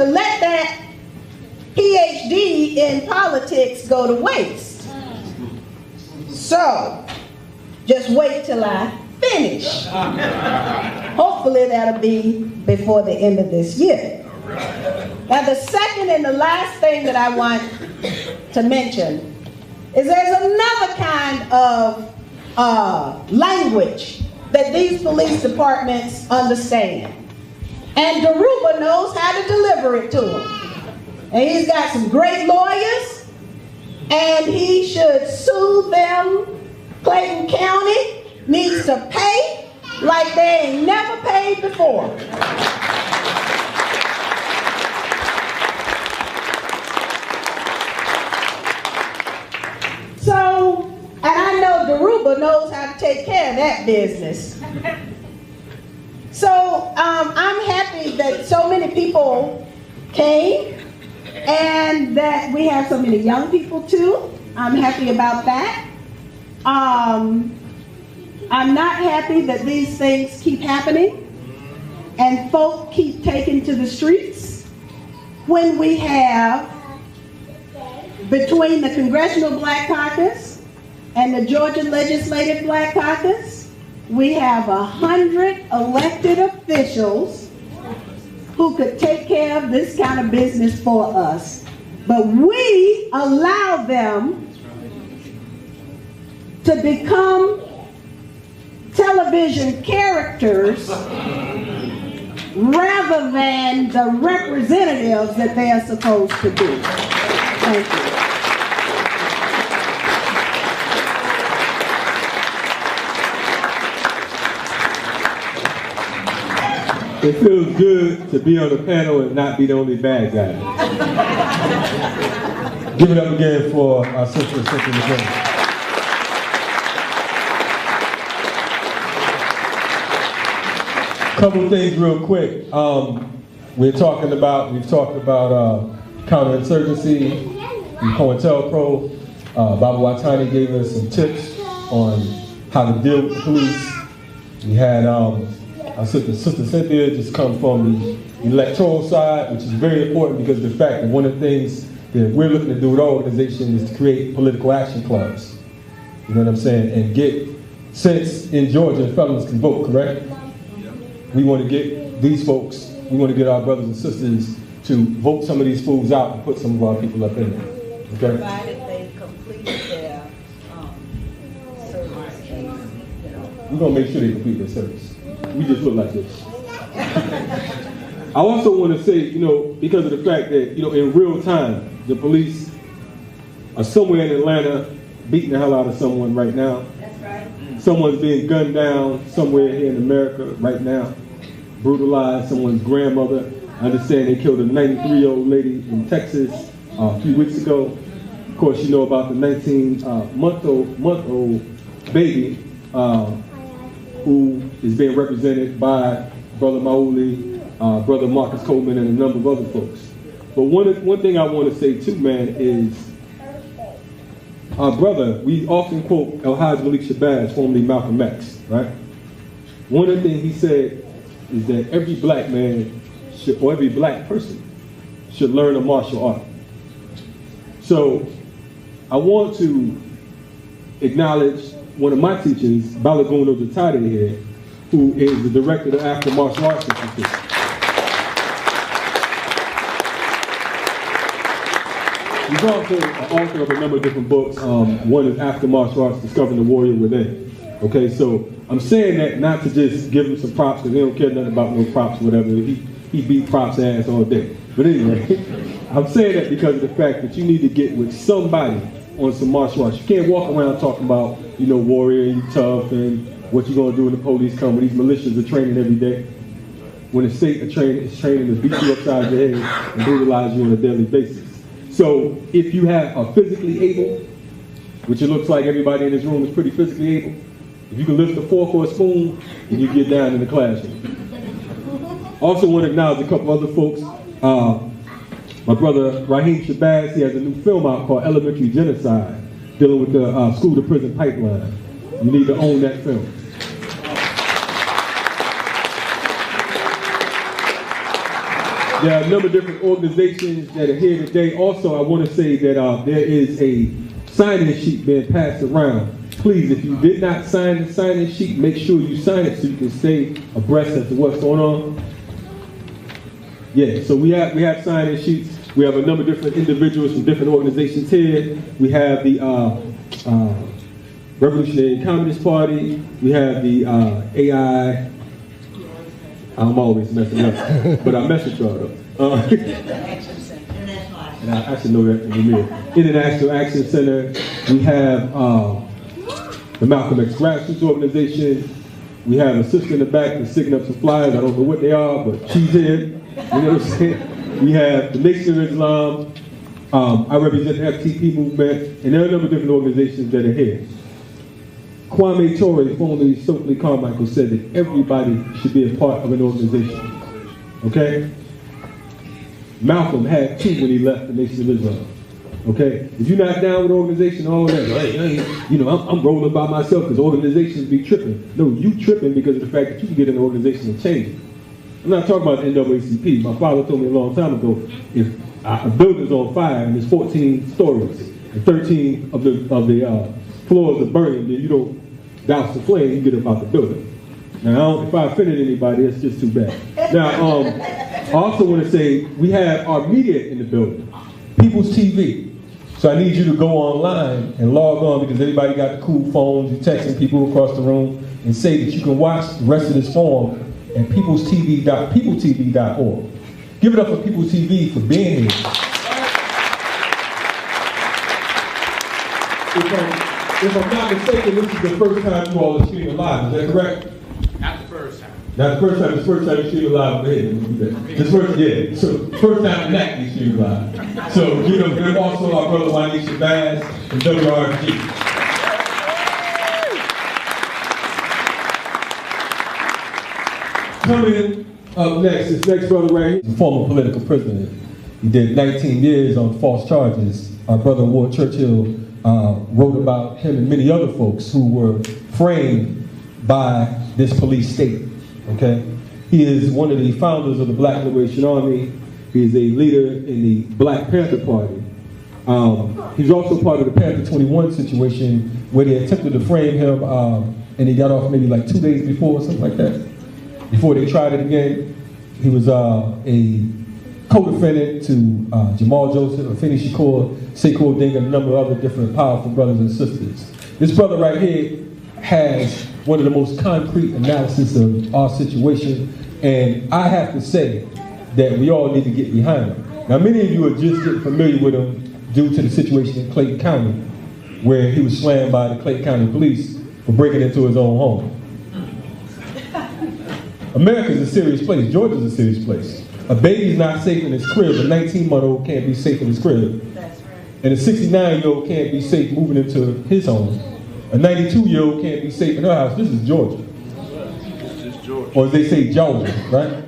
let that PhD in politics go to waste. So, just wait till I finish. Hopefully that'll be before the end of this year. Now the second and the last thing that I want to mention is there's another kind of language that these police departments understand. And Dhoruba knows how to deliver it to them. And he's got some great lawyers, and he should sue them. Clayton County needs to pay like they ain't never paid before. So, and I know Dhoruba knows how to take care of that business. So, I'm happy that so many people came and that we have so many young people too. I'm happy about that. I'm not happy that these things keep happening and folk keep taking to the streets when we have, between the Congressional Black Caucus and the Georgia Legislative Black Caucus, we have 100 elected officials who could take care of this kind of business for us. But we allow them to become television characters rather than the representatives that they are supposed to be. Thank you. It feels good to be on the panel and not be the only bad guy. Give it up again for our sister, Cynthia McKinney. Couple things real quick. We've talked about counterinsurgency and Cointelpro. Baba Watani gave us some tips on how to deal with the police. We had Our sister Cynthia just come from the electoral side, which is very important because of the fact that one of the things that we're looking to do with our organization is to create political action clubs. You know what I'm saying? And get, since in Georgia felons can vote, correct? We want to get these folks, we want to get our brothers and sisters to vote some of these fools out and put some of our people up in there. Okay? Provided they complete their service, you know. We're going to make sure they complete their service. We just look like this. I also want to say, you know, because of the fact that, you know, in real time, the police are somewhere in Atlanta beating the hell out of someone right now. That's right. Someone's being gunned down somewhere here in America right now. Brutalized someone's grandmother. I understand they killed a 93-year-old lady in Texas a few weeks ago. Of course, you know about the 19-month-old baby who is being represented by Brother Mawuli, Brother Marcus Coleman, and a number of other folks. But one thing I want to say too, man, is our brother, we often quote El-Hajj Malik Shabazz, formerly Malcolm X, right? One of the things he said is that every black man should, or every black person should learn a martial art. So I want to acknowledge one of my teachers, Balagoon Ojatade here, who is the director of the African Martial Arts Institute. He's also an author of a number of different books. One is African Martial Arts, Discovering the Warrior Within. Okay, so I'm saying that not to just give him some props, because they don't care nothing about no props or whatever. He beat props ass all day. But anyway, I'm saying that because of the fact that you need to get with somebody on some martial arts. You can't walk around talking about, you know, warrior, you tough, and what you're going to do when the police come, when these militias are training every day. When the state is training to beat you upside your head and brutalize you on a daily basis. So if you are physically able, which it looks like everybody in this room is pretty physically able, if you can lift a fork or a spoon, then you get down in the classroom. Also want to acknowledge a couple other folks. My brother Raheim Shabazz, he has a new film out called Elementary Genocide, dealing with the school to prison pipeline. You need to own that film. There are a number of different organizations that are here today. Also, I want to say that there is a sign-in sheet being passed around. Please, if you did not sign the sign-in sheet, make sure you sign it so you can stay abreast as to what's going on. Yeah, so we have sign-in sheets. We have a number of different individuals from different organizations here. We have the Revolutionary Communist Party. We have the AI. I'm always messing up, but I mess with y'all though. And I should know that in the mirror. International Action Center. We have the Malcolm X Grassroots organization. We have a sister in the back that's sticking up some flyers. I don't know what they are, but she's here. You know what I'm saying? We have the Nation of Islam. I represent the FTP movement, and there are a number of different organizations that are here. Kwame Ture, formerly Stokely Carmichael, said that everybody should be a part of an organization. Okay? Malcolm had two when he left the Nation of Islam. Okay? If you're not down with organization, all that, hey, you know, I'm rolling by myself because organizations be tripping. No, you tripping because of the fact that you can get an organization and change it. I'm not talking about the NAACP. My father told me a long time ago, if a building's on fire and there's 14 stories and 13 of the floors are burning, then you don't douse the flame, you get up out the building. Now, if I offended anybody, that's just too bad. Now, I also want to say we have our media in the building, People's TV. So I need you to go online and log on because everybody got the cool phones, you're texting people across the room, and say that you can watch the rest of this forum at peopletv.org. Give it up for People's TV for being here. If I'm not mistaken, this is the first time you all are streaming live, is that correct? Not the first time. Not the first time, it's the first time you're streaming live. This first, yeah, so first time in that you streaming live. So, you know, we're also our brother Watani Shabazz and WRG. Coming up next, this next brother right here, he's a former political prisoner. He did 19 years on false charges. Our brother Ward Churchill wrote about him and many other folks who were framed by this police state. okay? He is one of the founders of the Black Liberation Army. He is a leader in the Black Panther Party. He's also part of the Panther 21 situation where they attempted to frame him and he got off maybe like 2 days before or something like that. Before they tried it again. He was a co-defendant to Jamal Joseph, Afeni Shakur, Sekou Ding, and a number of other different powerful brothers and sisters. This brother right here has one of the most concrete analysis of our situation, and I have to say that we all need to get behind him. Now, many of you are just getting familiar with him due to the situation in Clayton County, where he was slammed by the Clayton County police for breaking into his own home. America's a serious place. Georgia's a serious place. A baby's not safe in his crib. A 19-month-old can't be safe in his crib. That's right. And a 69-year-old can't be safe moving into his home. A 92-year-old can't be safe in her house. This is Georgia. Or as they say, Georgia, right?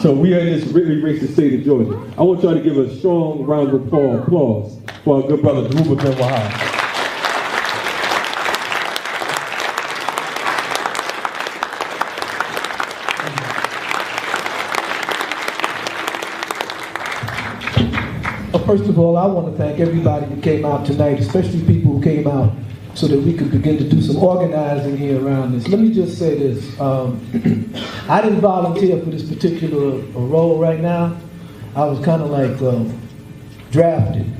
So we are in this really racist state of Georgia. I want y'all to give a strong round of applause for our good brother, Dhoruba Bin Wahad. First of all, I want to thank everybody who came out tonight, especially people who came out so that we could begin to do some organizing here around this. Let me just say this. I didn't volunteer for this particular role right now. I was kind of like drafted.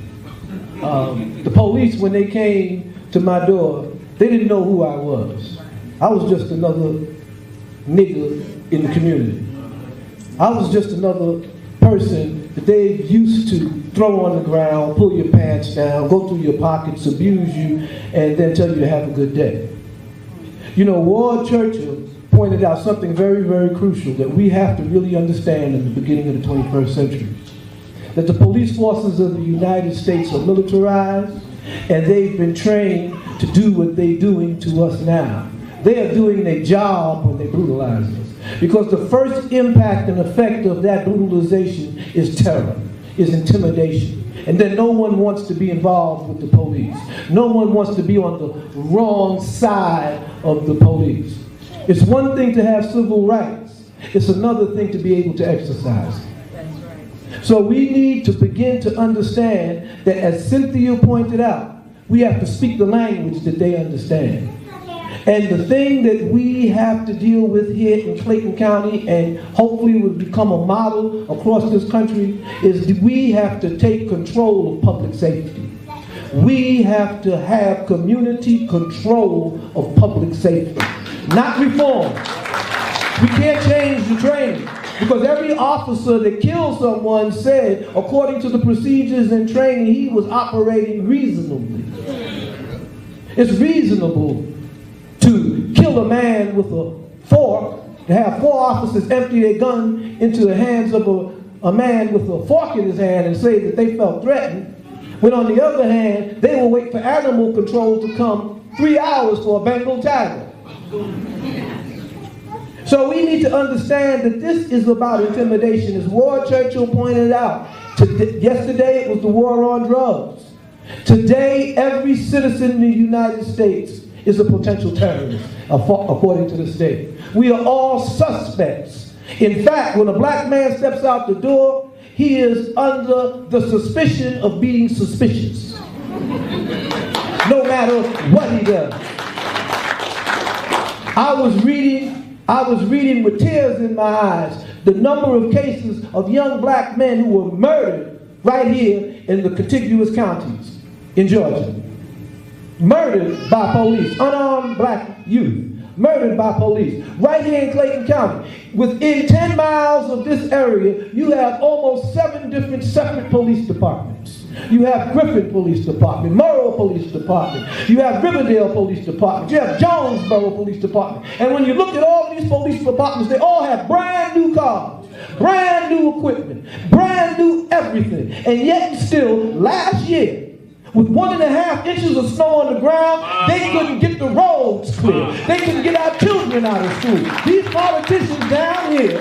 The police, when they came to my door, they didn't know who I was. I was just another nigger in the community. I was just another person that they used to throw on the ground, pull your pants down, go through your pockets, abuse you, and then tell you to have a good day. You know, Ward Churchill pointed out something very, very crucial that we have to really understand in the beginning of the 21st century. That the police forces of the United States are militarized, and they've been trained to do what they're doing to us now. They are doing their job when they brutalize us. Because the first impact and effect of that brutalization is terror, is intimidation. And then no one wants to be involved with the police. No one wants to be on the wrong side of the police. It's one thing to have civil rights. It's another thing to be able to exercise. That's right. So we need to begin to understand that, as Cynthia pointed out, we have to speak the language that they understand. And the thing that we have to deal with here in Clayton County, and hopefully will become a model across this country, is we have to take control of public safety. We have to have community control of public safety, not reform. We can't change the training, because every officer that killed someone said, according to the procedures and training, he was operating reasonably. It's reasonable to kill a man with a fork, to have 4 officers empty their gun into the hands of a man with a fork in his hand and say that they felt threatened, when on the other hand, they will wait for animal control to come 3 hours for a Bengal tiger. So we need to understand that this is about intimidation. As Ward Churchill pointed out, yesterday it was the war on drugs. Today, every citizen in the United States is a potential terrorist, according to the state. We are all suspects. In fact, when a black man steps out the door, he is under the suspicion of being suspicious, no matter what he does. I was reading with tears in my eyes the number of cases of young black men who were murdered right here in the contiguous counties in Georgia. Murdered by police, unarmed black youth, murdered by police, right here in Clayton County. Within 10 miles of this area, you have almost 7 different separate police departments. You have Griffin Police Department, Monroe Police Department, you have Riverdale Police Department, you have Jonesboro Police Department. And when you look at all of these police departments, they all have brand new cars, brand new equipment, brand new everything. And yet still, last year, with 1.5 inches of snow on the ground, they couldn't get the roads clear. They couldn't get our children out of school. These politicians down here,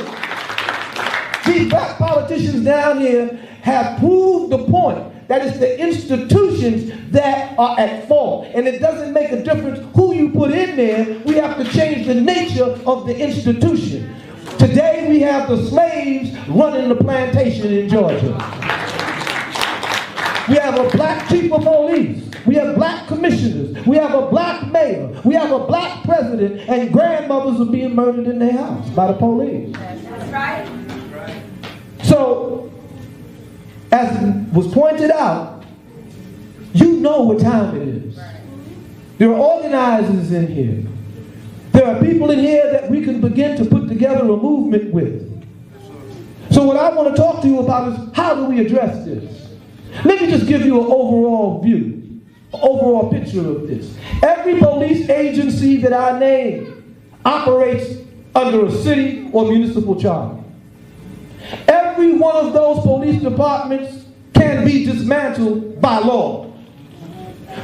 these black politicians down here have proved the point that it's the institutions that are at fault. And it doesn't make a difference who you put in there. We have to change the nature of the institution. Today we have the slaves running the plantation in Georgia. We have a black chief of police. We have black commissioners. We have a black mayor. We have a black president, and grandmothers are being murdered in their house by the police. That's right. So, as was pointed out, you know what time it is. There are organizers in here. There are people in here that we can begin to put together a movement with. So what I want to talk to you about is, how do we address this? Let me just give you an overall view, an overall picture of this. Every police agency that I name operates under a city or municipal charter. Every one of those police departments can be dismantled by law.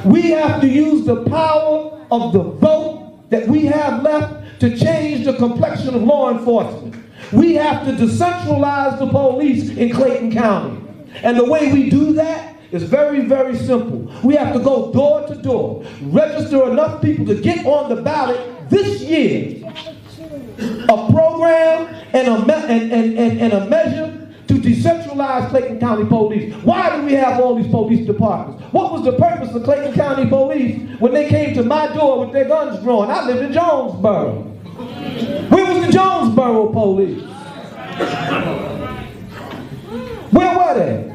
We have to use the power of the vote that we have left to change the complexion of law enforcement. We have to decentralize the police in Clayton County. And the way we do that is very, very simple. We have to go door to door, register enough people to get on the ballot this year. A program and a measure to decentralize Clayton County Police. Why do we have all these police departments? What was the purpose of Clayton County Police when they came to my door with their guns drawn? I live in Jonesboro. Where was the Jonesboro police? Where were they?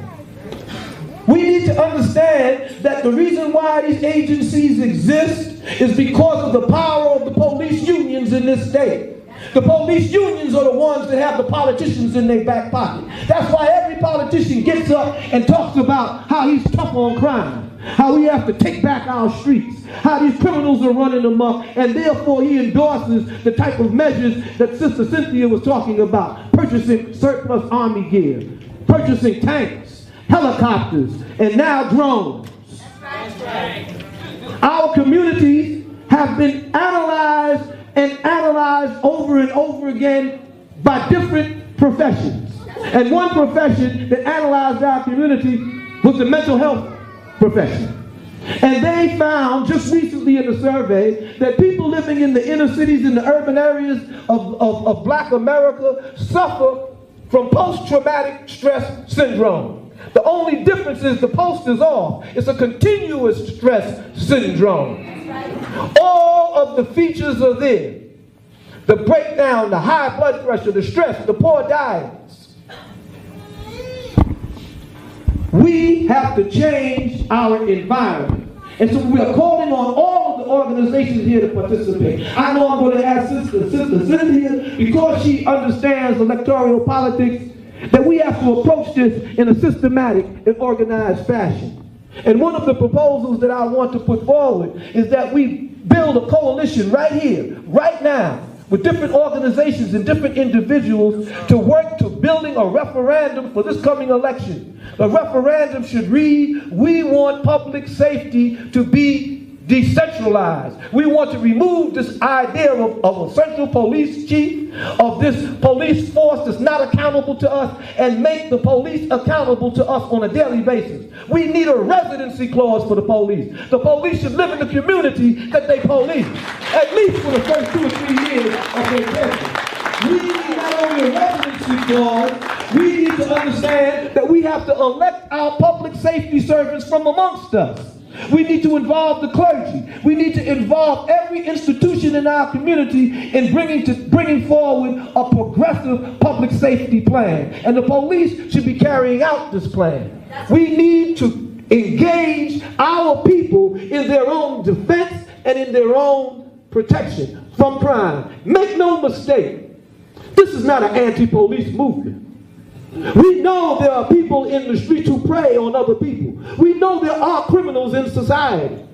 We need to understand that the reason why these agencies exist is because of the power of the police unions in this state. The police unions are the ones that have the politicians in their back pocket. That's why every politician gets up and talks about how he's tough on crime, how we have to take back our streets, how these criminals are running amok, and therefore he endorses the type of measures that Sister Cynthia was talking about, purchasing surplus army gear, purchasing tanks, helicopters, and now drones. Our communities have been analyzed over and over again by different professions. And one profession that analyzed our community was the mental health profession. And they found just recently in a survey that people living in the inner cities, in the urban areas of Black America, suffer from post-traumatic stress syndrome. The only difference is the post is off. It's a continuous stress syndrome. All of the features are there. The breakdown, the high blood pressure, the stress, the poor diets. We have to change our environment. And so we are calling on all of the organizations here to participate. I know I'm going to ask Sister Cynthia, because she understands electoral politics, that we have to approach this in a systematic and organized fashion. And one of the proposals that I want to put forward is that we build a coalition right here, right now, with different organizations and different individuals to work to building a referendum for this coming election. The referendum should read, we want public safety to be decentralized. We want to remove this idea of a central police chief, of this police force that's not accountable to us, and make the police accountable to us on a daily basis. We need a residency clause for the police. The police should live in the community that they police, at least for the first 2 or 3 years of their tenure. We need not only a residency clause, we need to understand that we have to elect our public safety servants from amongst us. We need to involve the clergy. We need to involve every institution in our community in bringing forward a progressive public safety plan. And the police should be carrying out this plan. We need to engage our people in their own defense and in their own protection from crime. Make no mistake, this is not an anti-police movement. We know there are people in the streets who prey on other people. We know there are criminals in society.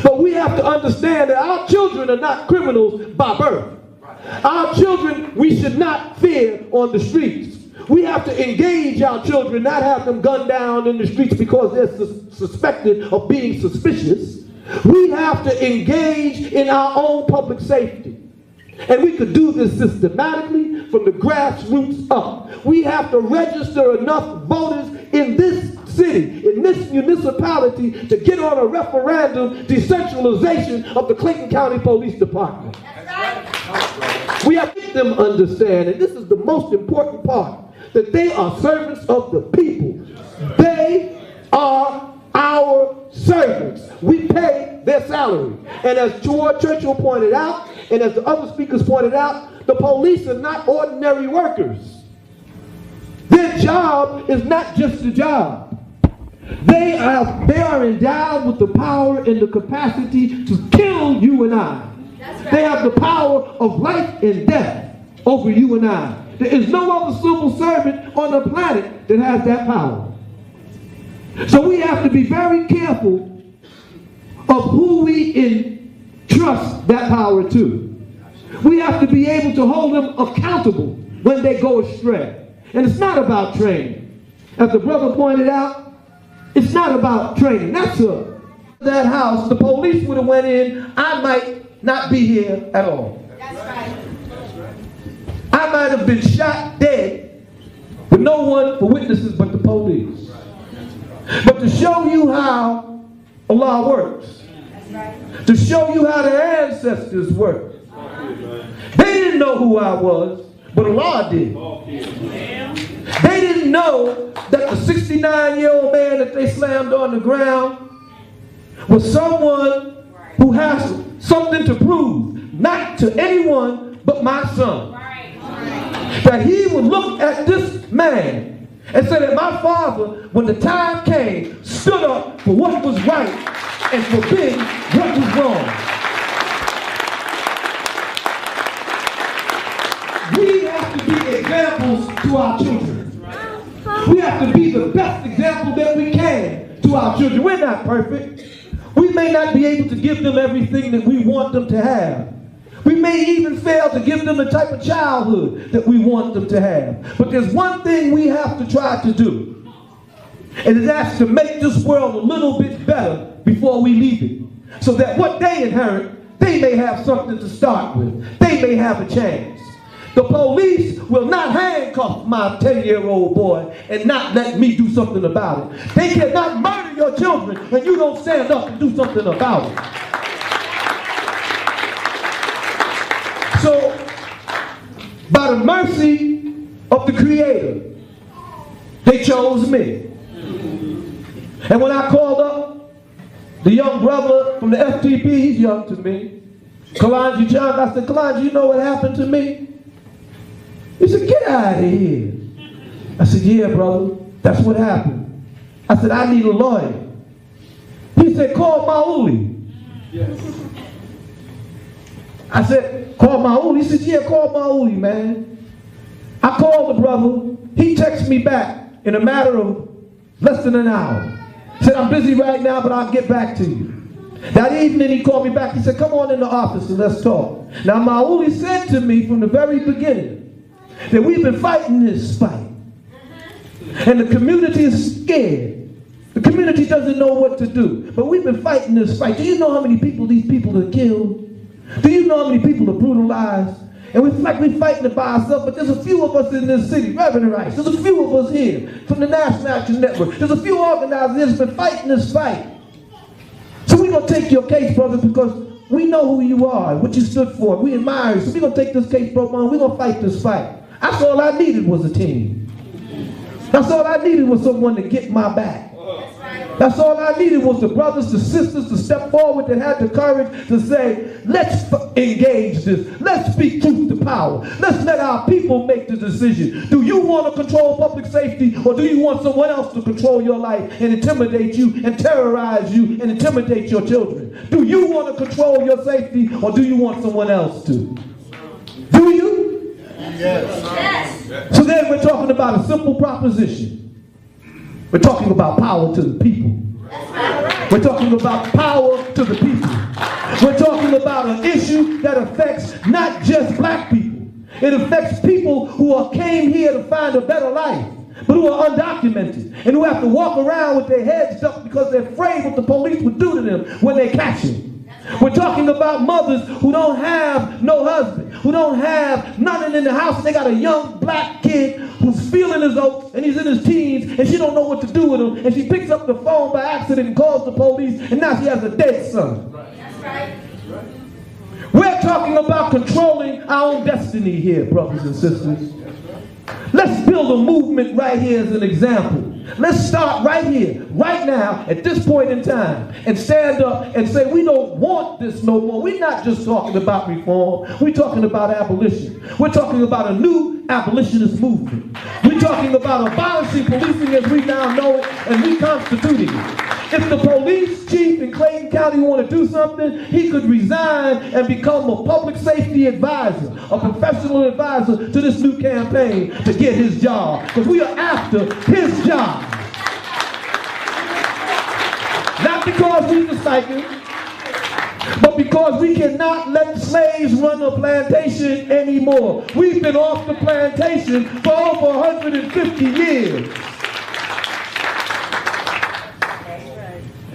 But we have to understand that our children are not criminals by birth. Our children we should not fear on the streets. We have to engage our children, not have them gunned down in the streets because they're suspected of being suspicious. We have to engage in our own public safety. And we could do this systematically from the grassroots up. We have to register enough voters in this city, in this municipality, to get on a referendum decentralization of the Clayton County Police Department. We have to make them understand, and this is the most important part, that they are servants of the people. They are our servants. We pay their salary. And as George Churchill pointed out, and as the other speakers pointed out, the police are not ordinary workers. Their job is not just a job. They are endowed with the power and the capacity to kill you and I. They have the power of life and death over you and I. There is no other civil servant on the planet that has that power. So we have to be very careful of who we entrust that power to. We have to be able to hold them accountable when they go astray. And it's not about training. As the brother pointed out, it's not about training. That's that house, the police would have went in, I might not be here at all. That's right. I might have been shot dead with no one for witnesses but the police. But to show you how Allah works, to show you how their ancestors worked, they didn't know who I was, but Allah did. They didn't know that the 69-year-old man that they slammed on the ground was someone who has something to prove, not to anyone but my son. That he would look at this man and say that my father, when the time came, stood up for what was right and forbid what was wrong. We have to be examples to our children. We have to be the best example that we can to our children. We're not perfect. We may not be able to give them everything that we want them to have. We may even fail to give them the type of childhood that we want them to have. But there's one thing we have to try to do, and that's to make this world a little bit better before we leave it. So that what they inherit, they may have something to start with. They may have a chance. The police will not handcuff my 10-year-old boy and not let me do something about it. They cannot murder your children and you don't stand up and do something about it. So, by the mercy of the Creator, they chose me. And when I called up the young brother from the FTP, he's young to me, Kalonji Changa, I said, Kalonji, you know what happened to me? He said, get out of here. I said, yeah, brother, that's what happened. I said, I need a lawyer. He said, call Mawuli. Yes. I said, call Mawuli. He said, yeah, call Mawuli, man. I called the brother. He texted me back in a matter of less than an hour. He said, I'm busy right now, but I'll get back to you. That evening, he called me back. He said, come on in the office and let's talk. Now, Mawuli said to me from the very beginning that we've been fighting this fight. And the community is scared. The community doesn't know what to do. But we've been fighting this fight. Do you know how many people these people have killed? Do you know how many people have brutalized? And we feel like we're fighting it by ourselves, but there's a few of us in this city, Reverend Rice, there's a few of us here from the National Action Network. There's a few organizers that have been fighting this fight. So we're going to take your case, brother, because we know who you are, what you stood for. We admire you. So we're going to take this case, bro, man. We're going to fight this fight. That's all I needed was a team. That's all I needed was someone to get my back. That's all I needed was the brothers, the sisters to step forward that had the courage to say, let's engage this. Let's speak truth to power. Let's let our people make the decision. Do you want to control public safety, or do you want someone else to control your life and intimidate you and terrorize you and intimidate your children? Do you want to control your safety, or do you want someone else to? Do you? Yes. So then we're talking about a simple proposition. We're talking about power to the people. We're talking about power to the people. We're talking about an issue that affects not just black people. It affects people who came here to find a better life, but who are undocumented and who have to walk around with their heads up because they're afraid what the police would do to them when they catch them. We're talking about mothers who don't have no husband, who don't have nothing in the house. They got a young black kid who's feeling his oats, and he's in his teens, and she don't know what to do with him, and she picks up the phone by accident and calls the police, and now she has a dead son. That's right. We're talking about controlling our own destiny here, brothers and sisters. Let's build a movement right here as an example. Let's start right here, right now, at this point in time, and stand up and say we don't want this no more. We're not just talking about reform. We're talking about abolition. We're talking about a new abolitionist movement. We're talking about abolishing policing as we now know it and reconstituting it. If the police chief in Clayton County want to do something, he could resign and become a public safety advisor, a professional advisor to this new campaign to get his job. Because we are after his job. Not because we forsaken, but because we cannot let slaves run a plantation anymore. We've been off the plantation for over 150 years.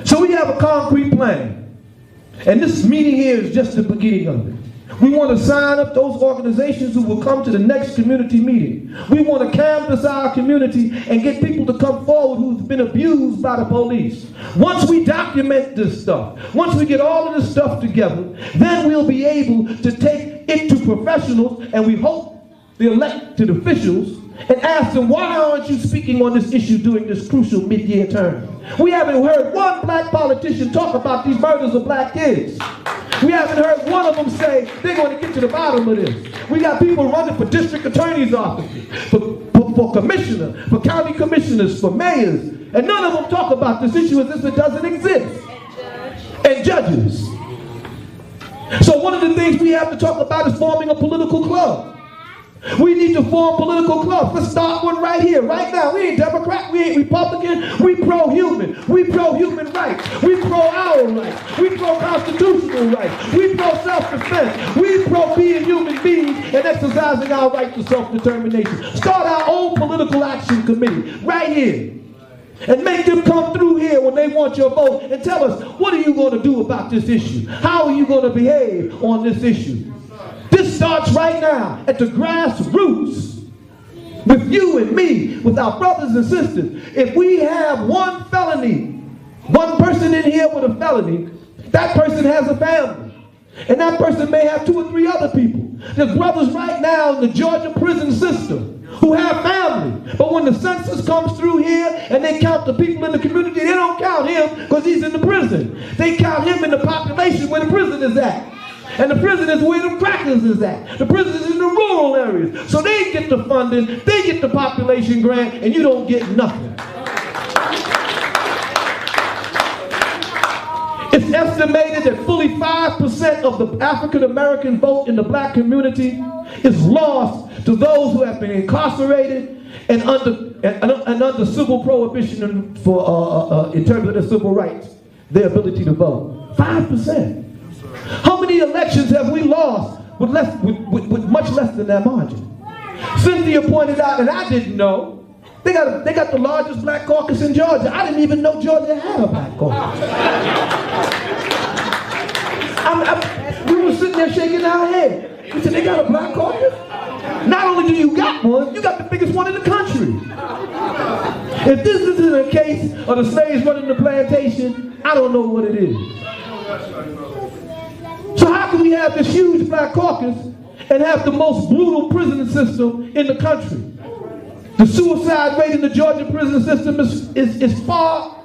So we have a concrete plan. And this meeting here is just the beginning of it. We want to sign up those organizations who will come to the next community meeting. We want to canvass our community and get people to come forward who've been abused by the police. Once we document this stuff, once we get all of this stuff together, then we'll be able to take it to professionals, and we hope the elected officials, and ask them, why aren't you speaking on this issue during this crucial mid-year term? We haven't heard one black politician talk about these murders of black kids. We haven't heard one of them say they're going to get to the bottom of this. We got people running for district attorney's offices, for commissioner, for county commissioners, for mayors, and none of them talk about this issue as if it doesn't exist. And judges. So one of the things we have to talk about is forming a political club. We need to form political clubs. Let's start one right here, right now. We ain't Democrat, we ain't Republican, we pro-human. We pro-human rights. We pro-our rights. We pro-constitutional rights. We pro-self-defense. We pro-being human beings and exercising our right to self-determination. Start our own political action committee right here. And make them come through here when they want your vote and tell us, what are you going to do about this issue? How are you going to behave on this issue? This starts right now at the grassroots with you and me, with our brothers and sisters. If we have one felony, one person in here with a felony, that person has a family. And that person may have 2 or 3 other people. There's brothers right now in the Georgia prison system who have family. But when the census comes through here and they count the people in the community, they don't count him because he's in the prison. They count him in the population where the prison is at. And the prison is where the crackers is at. The prison is in the rural areas. So they get the funding, they get the population grant, and you don't get nothing. It's estimated that fully 5% of the African American vote in the black community is lost to those who have been incarcerated and under civil prohibition for in terms of their civil rights, their ability to vote. 5%. How many elections have we lost with much less than that margin? Cynthia pointed out, and I didn't know, they got the largest black caucus in Georgia. I didn't even know Georgia had a black caucus. We were sitting there shaking our head. We said, they got a black caucus? Not only do you got one, you got the biggest one in the country. If this isn't a case of the slaves running the plantation, I don't know what it is. So how can we have this huge black caucus and have the most brutal prison system in the country? The suicide rate in the Georgia prison system is far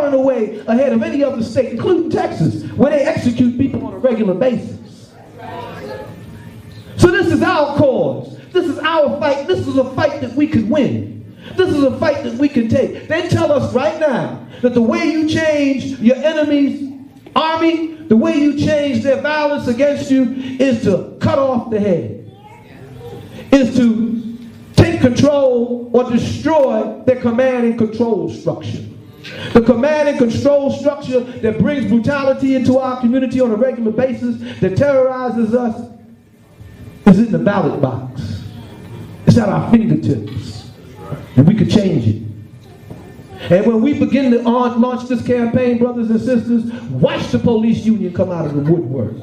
and away ahead of any other state, including Texas, where they execute people on a regular basis. So this is our cause. This is our fight. This is a fight that we could win. This is a fight that we can take. They tell us right now that the way you change your enemy's army, the way you change their violence against you, is to cut off the head. Is to take control or destroy their command and control structure. The command and control structure that brings brutality into our community on a regular basis, that terrorizes us, is in the ballot box. It's at our fingertips. And we could change it. And when we begin to launch this campaign, brothers and sisters, watch the police union come out of the woodwork.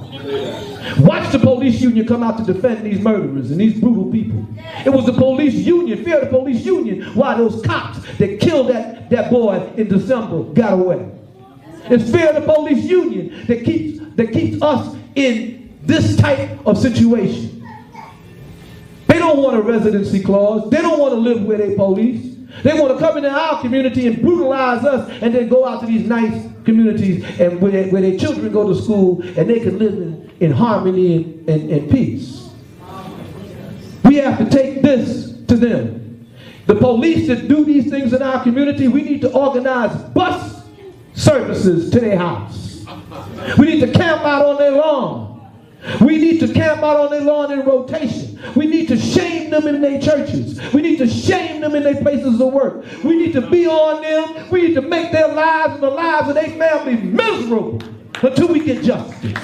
Watch the police union come out to defend these murderers and these brutal people. It was the police union, fear the police union, why those cops that killed that boy in December got away. It's fear of the police union that keeps us in this type of situation. They don't want a residency clause. They don't want to live where they police. They want to come into our community and brutalize us and then go out to these nice communities and where their children go to school and they can live in harmony and peace. We have to take this to them. The police that do these things in our community, we need to organize bus services to their house. We need to camp out on their lawn. We need to camp out on their lawn in rotation. We need to shame them in their churches. We need to shame them in their places of work. We need to be on them. We need to make their lives and the lives of their families miserable until we get justice.